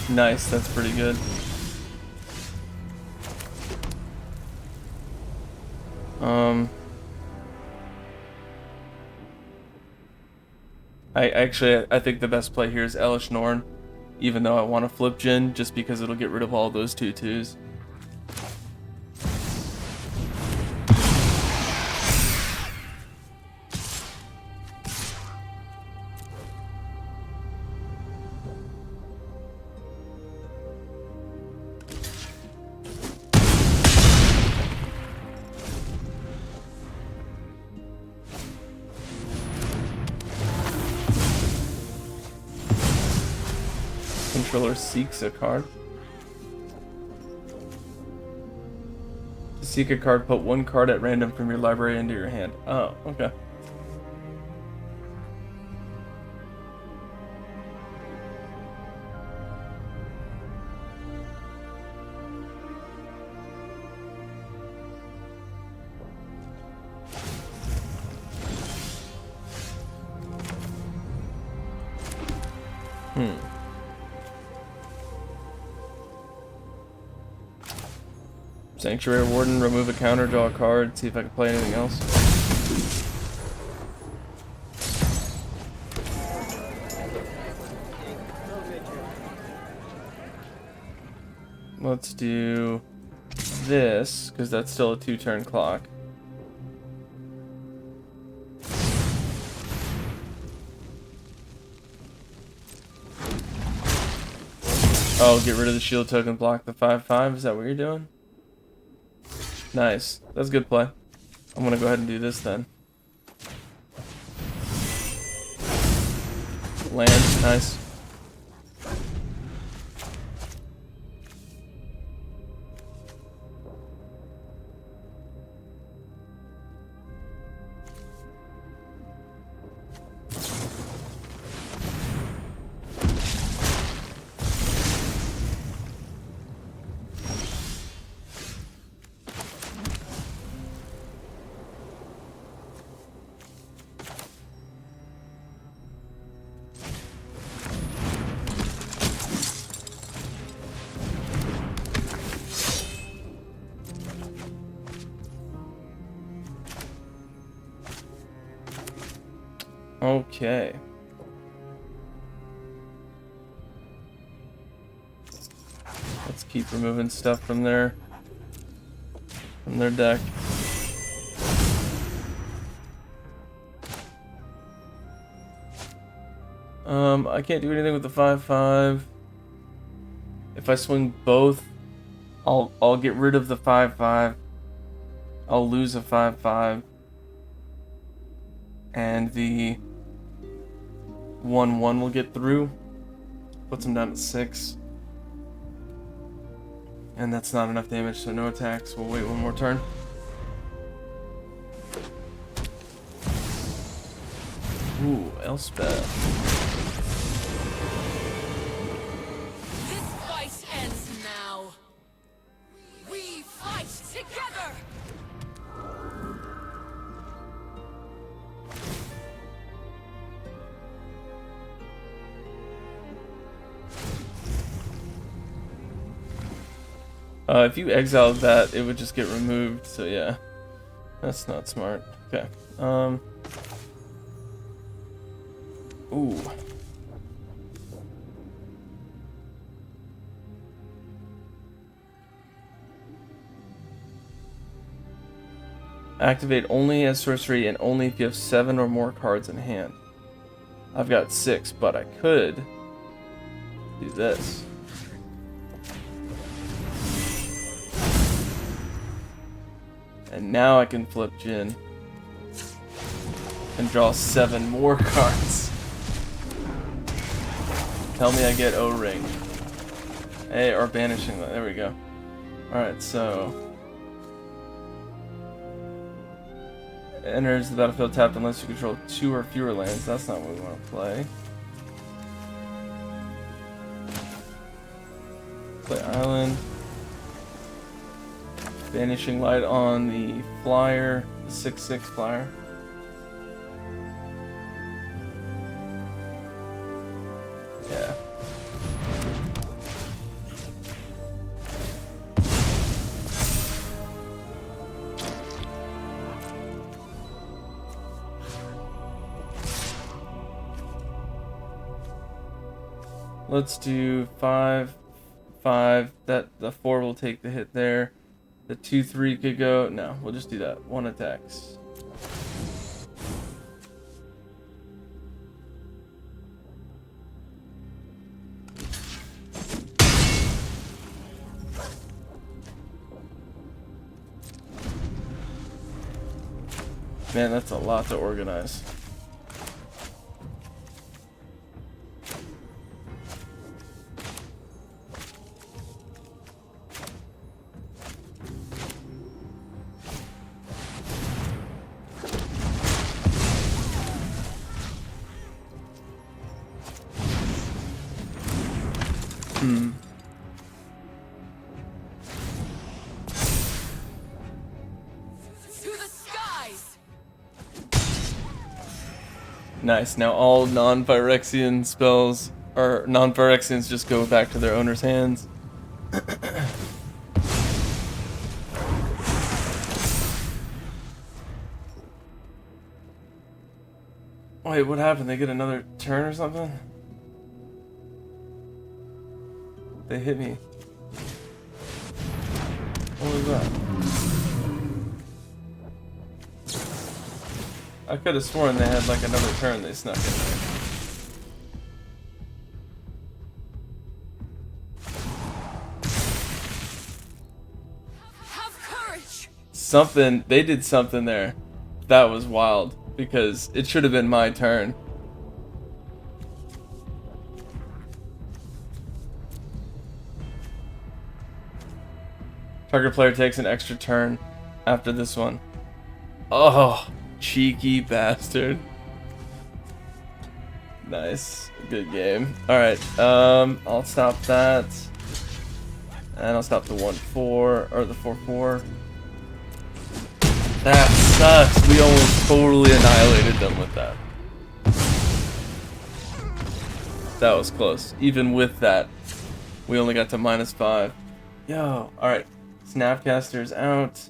Nice, that's pretty good. I think the best play here is Elish Norn, even though I want to flip Jin, just because it'll get rid of all those 2/2s. Controller seeks a card. To seek a card, put one card at random from your library into your hand. Oh, okay. Sanctuary Warden, remove a counter, draw a card, see if I can play anything else. Let's do this, because that's still a 2-turn clock. Oh, get rid of the shield token, block the 5/5. Is that what you're doing? Nice. That's a good play. I'm gonna go ahead and do this then. Land. Nice. Okay. Let's keep removing stuff from their deck. I can't do anything with the 5/5. If I swing both, I'll get rid of the 5/5. I'll lose a 5/5. And the 1/1 will get through. Puts him down to 6. And that's not enough damage, so no attacks. We'll wait one more turn. Ooh, Elspeth. This fight ends now. We If you exiled that, it would just get removed. So yeah, that's not smart. Okay. Ooh. Activate only as sorcery and only if you have 7 or more cards in hand. I've got 6, but I could do this. And now I can flip Jin and draw 7 more cards. Tell me I get O-Ring. Hey, or Banishing. There we go. Alright, so... enters the battlefield tapped unless you control 2 or fewer lands. That's not what we want to play. Play Island. Vanishing Light on the flyer, the 6/6 flyer. Yeah. Let's do 5, 5. That the 4 will take the hit there. The 2/3 could go. No, we'll just do that. 1 attacks. Man, that's a lot to organize. Nice. Now all non-Phyrexian spells, or non-Phyrexians, just go back to their owner's hands. Wait, what happened? They get another turn or something? They hit me. What was that? I could have sworn they had like another turn they snuck in there. Have courage. Something, they did something there. That was wild because it should have been my turn. Target player takes an extra turn after this one. Oh, cheeky bastard. Nice. Good game. Alright, I'll stop that. And I'll stop the 1/4, or the 4/4. That sucks. We almost totally annihilated them with that. That was close. Even with that, we only got to -5. Yo, alright. Snapcaster's out.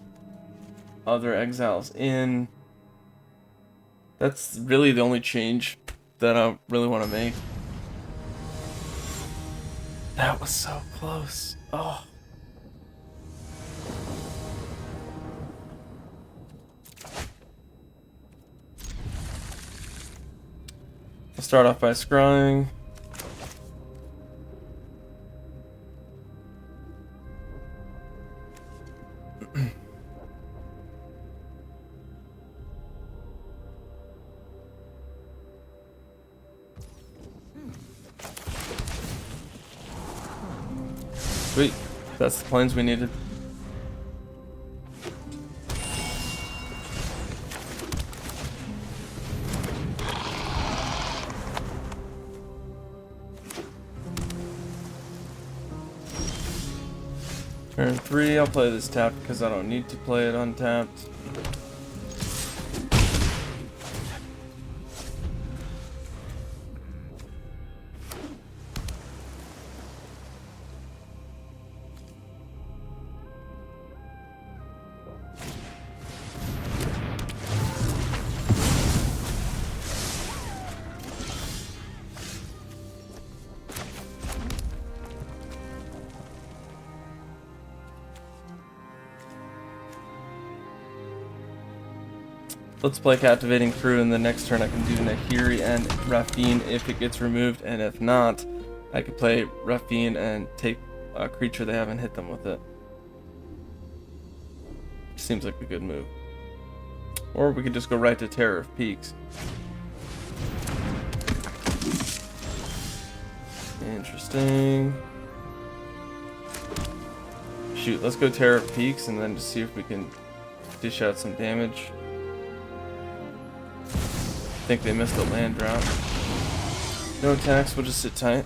Other exiles in. That's really the only change that I really want to make. That was so close. Oh. I'll start off by scrying. Sweet. That's the planes we needed. Turn 3, I'll play this tapped because I don't need to play it untapped. Let's play Captivating Crew, and the next turn I can do Nahiri and Rafine if it gets removed, and if not, I could play Rafine and take a creature they haven't hit them with it. Seems like a good move. Or we could just go right to Terror of Peaks. Interesting. Shoot, let's go Terror of Peaks and then just see if we can dish out some damage. I think they missed a land drop. No attacks, we'll just sit tight.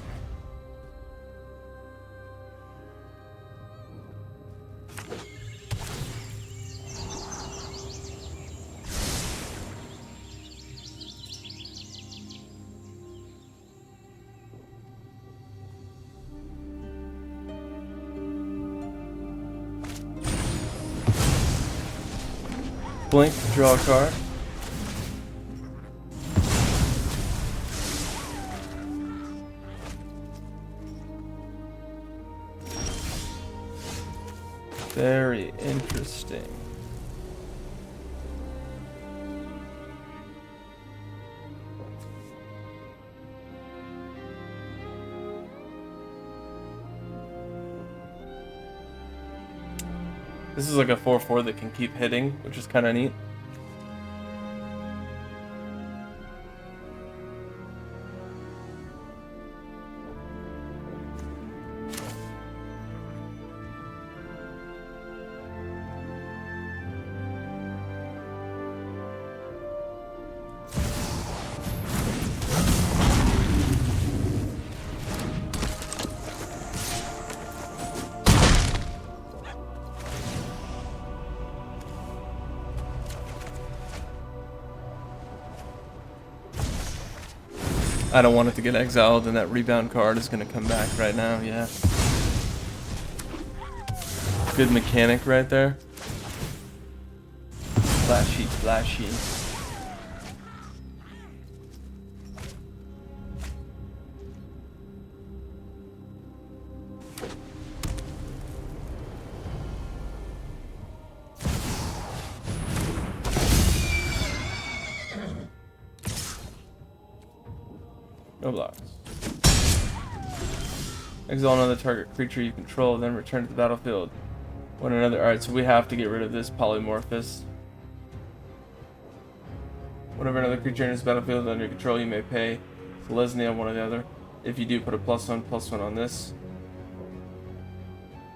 Blink, draw a card. Very interesting. This is like a 4/4 that can keep hitting, which is kind of neat. I don't want it to get exiled, and that rebound card is going to come back right now, yeah. Good mechanic right there. Flashy, flashy. No blocks. Exile another target creature you control, then return to the battlefield. When another. Alright, so we have to get rid of this Polymorphous. Whenever another creature enters the battlefield under your control, you may pay Selesnya one or the other. If you do, put a +1/+1 on this.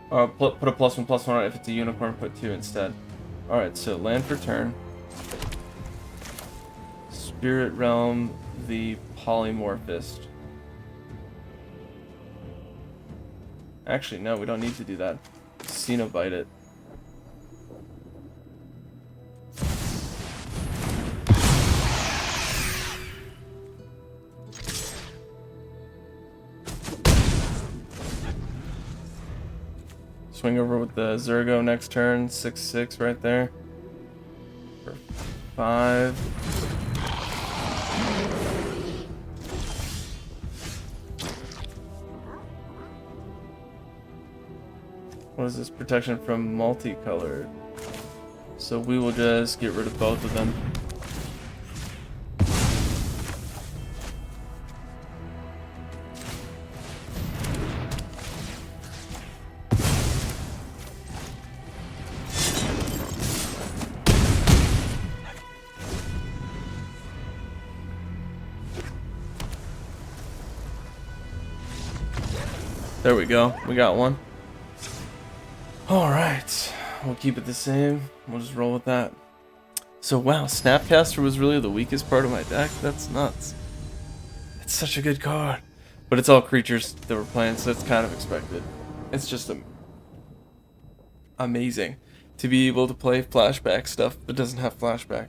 Put a +1/+1 on it. If it's a unicorn, put 2 instead. Alright, so land for turn. Spirit Realm the Polymorphist. Actually, no, we don't need to do that. Cenobite it. Swing over with the Zergo next turn. 6/6 right there. For 5. What is this? Protection from multicolored. So we will just get rid of both of them. There we go. We got one. Alright, we'll keep it the same. We'll just roll with that. So wow, Snapcaster was really the weakest part of my deck? That's nuts. It's such a good card. But it's all creatures that we're playing, so it's kind of expected. It's just amazing to be able to play flashback stuff that doesn't have flashback.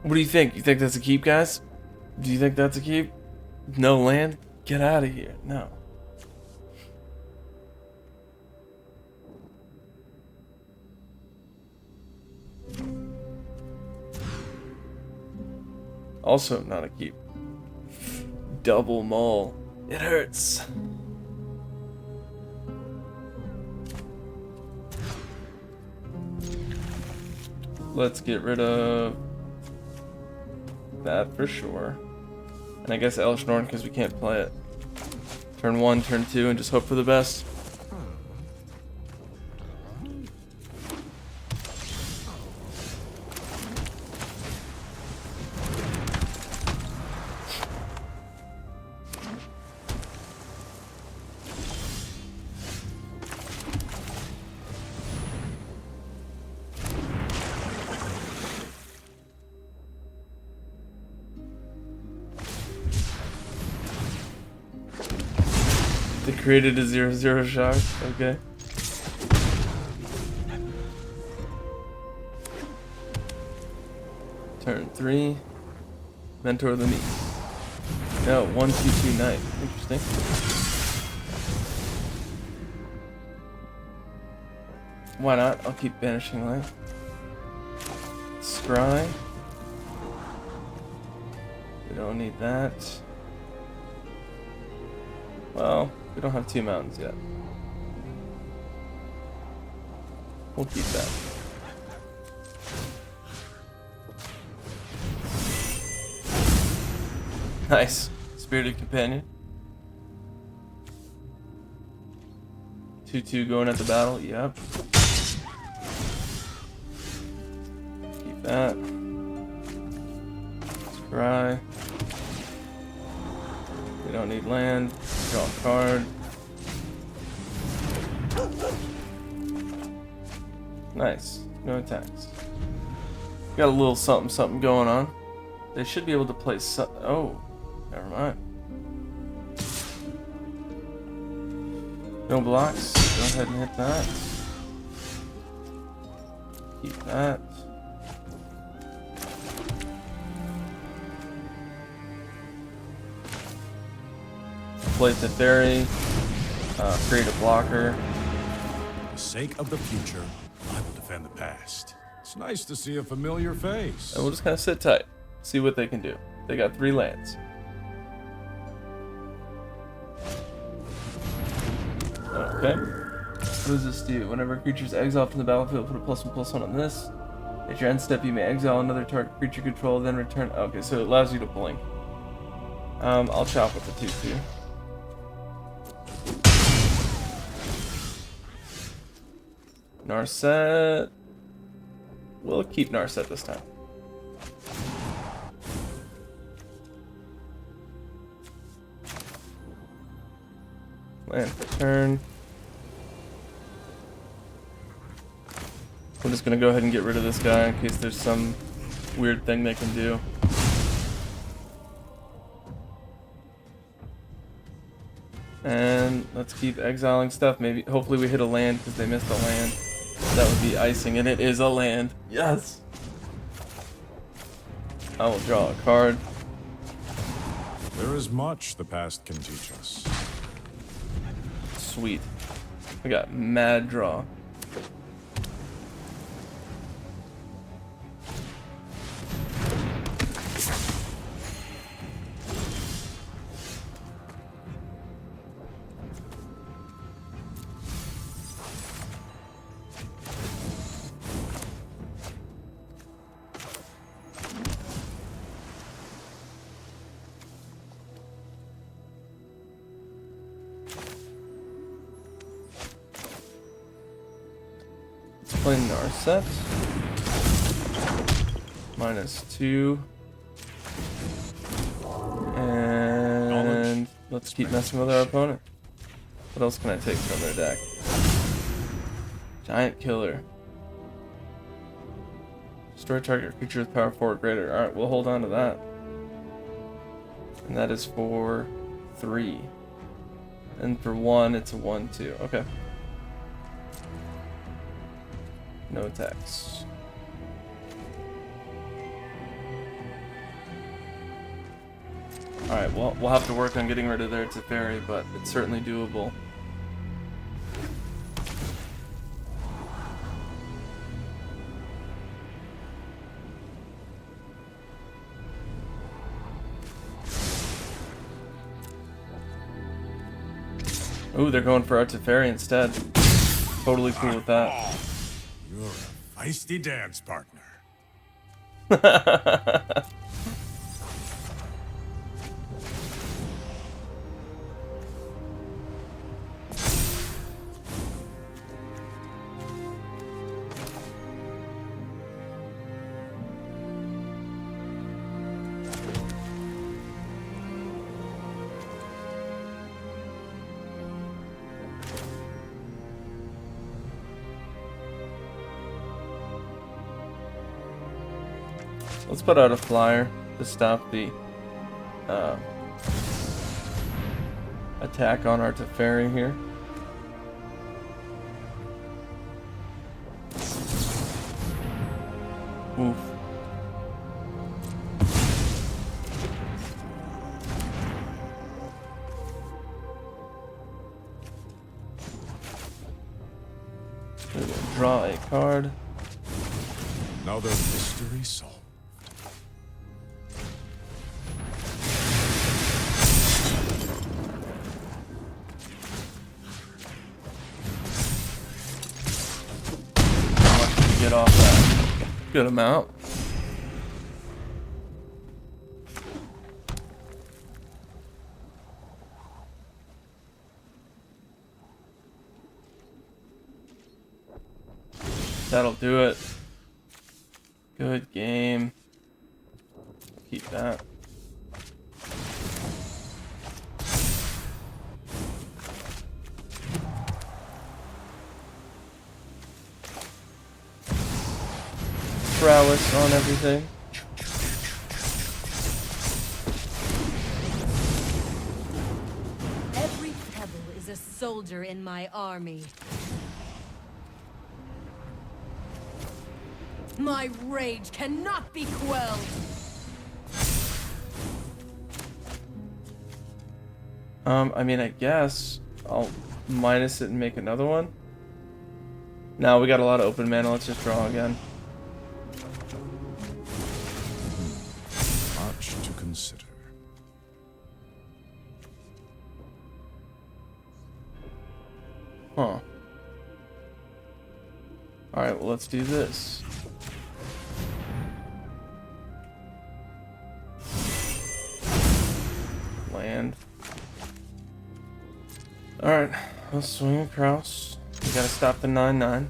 What do you think? You think that's a keep, guys? Do you think that's a keep? No land? Get out of here. No. Also not a keep. Double mole. It hurts. let's get rid of that for sure. And I guess Elshnorn because we can't play it. Turn 1, turn 2, and just hope for the best. They created a 0/0 shock. Okay. Turn 3. Mentor the Meat. No, 1/2/2 Knight. Interesting. Why not? I'll keep Banishing Light. Scry. We don't need that. Well, we don't have 2 mountains yet. We'll keep that. Nice. Spirited Companion. 2/2 going at the battle. Yep. Keep that. Scry. We don't need land. Draw a card. Nice. No attacks. Got a little something going on. They should be able to play oh. Never mind. No blocks. Go ahead and hit that. Keep that. Play the fairy. Create a blocker. For the sake of the future, I will defend the past. It's nice to see a familiar face. And we'll just kind of sit tight. See what they can do. They got 3 lands. Okay. What does this do? Whenever a creature is exiled from the battlefield, put a +1/+1 on this. At your end step, you may exile another target creature control, then return. Okay, so it allows you to blink. I'll chop with the 2/2. Narset. We'll keep Narset this time. Land for turn. We're just gonna go ahead and get rid of this guy in case there's some weird thing they can do. And let's keep exiling stuff. Maybe, hopefully we hit a land because they missed a land. That would be icing, and it is a land. Yes! I will draw a card. There is much the past can teach us. Sweet. We got mad draw. Play Narset. -2. And let's keep messing with our opponent. What else can I take from their deck? Giant Killer. Destroy target creature with power 4 or greater. Alright, we'll hold on to that. And that is for 3. And for 1, it's a 1/2. Okay. No attacks. Alright, well, we'll have to work on getting rid of their Teferi, but it's certainly doable. Ooh, they're going for our Teferi instead. Totally cool with that. You're a feisty dance partner. Let's put out a flyer to stop the attack on our Teferi here. Oof. We're gonna draw a card. Another mystery solved. How much did you get off that? Good amount. That'll do it. Good game. Keep that. Prowess on everything. Every pebble is a soldier in my army. My rage cannot be quelled. I mean, I guess I'll minus it and make another one. Now we got a lot of open mana. Let's just draw again. Much to consider. Huh. Alright, well, let's do this. Land. Alright, let's swing across. We gotta stop the 9/9.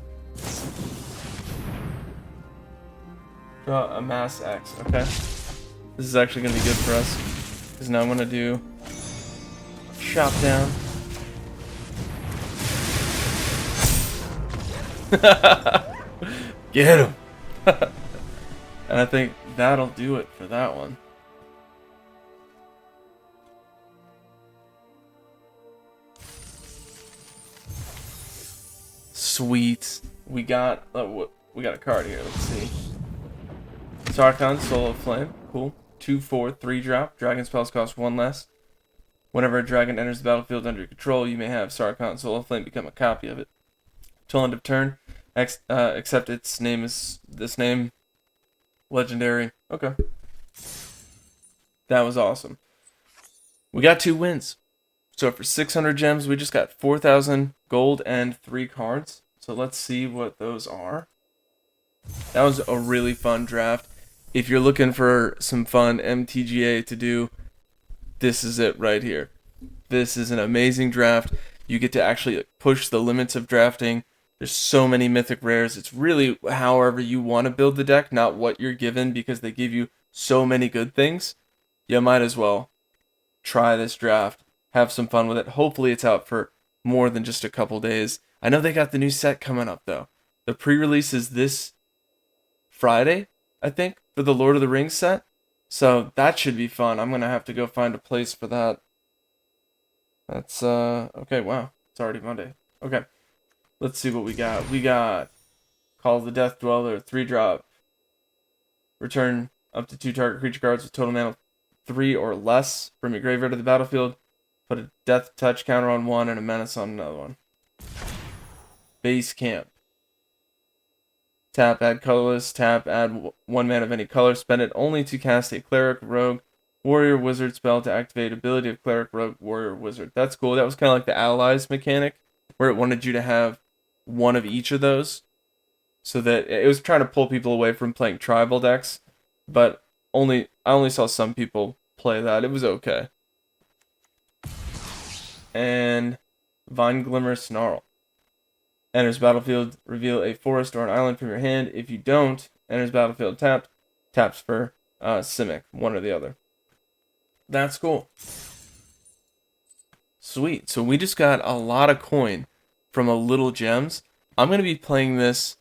Draw a mass X, okay. This is actually gonna be good for us. Because now I'm gonna do chop down. Get him! And I think that'll do it for that one. Sweet. We got a card here. Let's see. Sarkhan, Soul of Flame. Cool. 2/4, 3-drop. Dragon spells cost 1 less. Whenever a dragon enters the battlefield under your control, you may have Sarkhan, Soul of Flame become a copy of it. Till end of turn, except its name is this name. Legendary. Okay. That was awesome. We got 2 wins. So for 600 gems, we just got 4,000 gold and 3 cards. So let's see what those are. That was a really fun draft. If you're looking for some fun MTGA to do, this is it right here. This is an amazing draft. You get to actually push the limits of drafting. There's so many mythic rares. It's really however you want to build the deck, not what you're given, because they give you so many good things. You might as well try this draft. Have some fun with it. Hopefully it's out for more than just a couple days. I know they got the new set coming up, though. The pre-release is this Friday, I think, for the Lord of the Rings set. So that should be fun. I'm going to have to go find a place for that. That's, okay, wow. It's already Monday. Okay. Let's see what we got. We got Call of the Death Dweller, 3-drop. Return up to 2 target creature cards with total mana of 3 or less from your graveyard to the battlefield. Put a Death Touch counter on one and a Menace on another one. Base Camp. Tap, add colorless. Tap, add 1 mana of any color. Spend it only to cast a Cleric, Rogue, Warrior, Wizard spell to activate ability of Cleric, Rogue, Warrior, Wizard. That's cool. That was kind of like the Allies mechanic, where it wanted you to have one of each of those. So that it was trying to pull people away from playing tribal decks. but I only saw some people play that. It was okay. And Vine Glimmer Snarl. Enters battlefield, reveal a forest or an island from your hand. If you don't, enters battlefield tapped. Taps for Simic, one or the other. That's cool. Sweet. So we just got a lot of coin from a little gems. I'm going to be playing this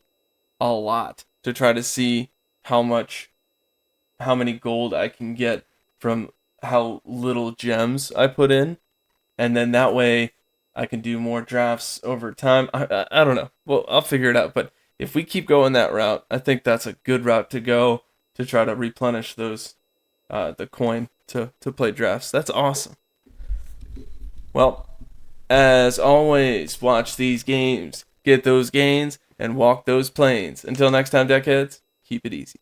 a lot to try to see how many gold I can get from how little gems I put in. And then that way I can do more drafts over time. I don't know. Well, I'll figure it out. But if we keep going that route, I think that's a good route to go to try to replenish those the coin to play drafts. That's awesome. Well, as always, watch these games, get those gains, and walk those planes. Until next time, deckheads, keep it easy.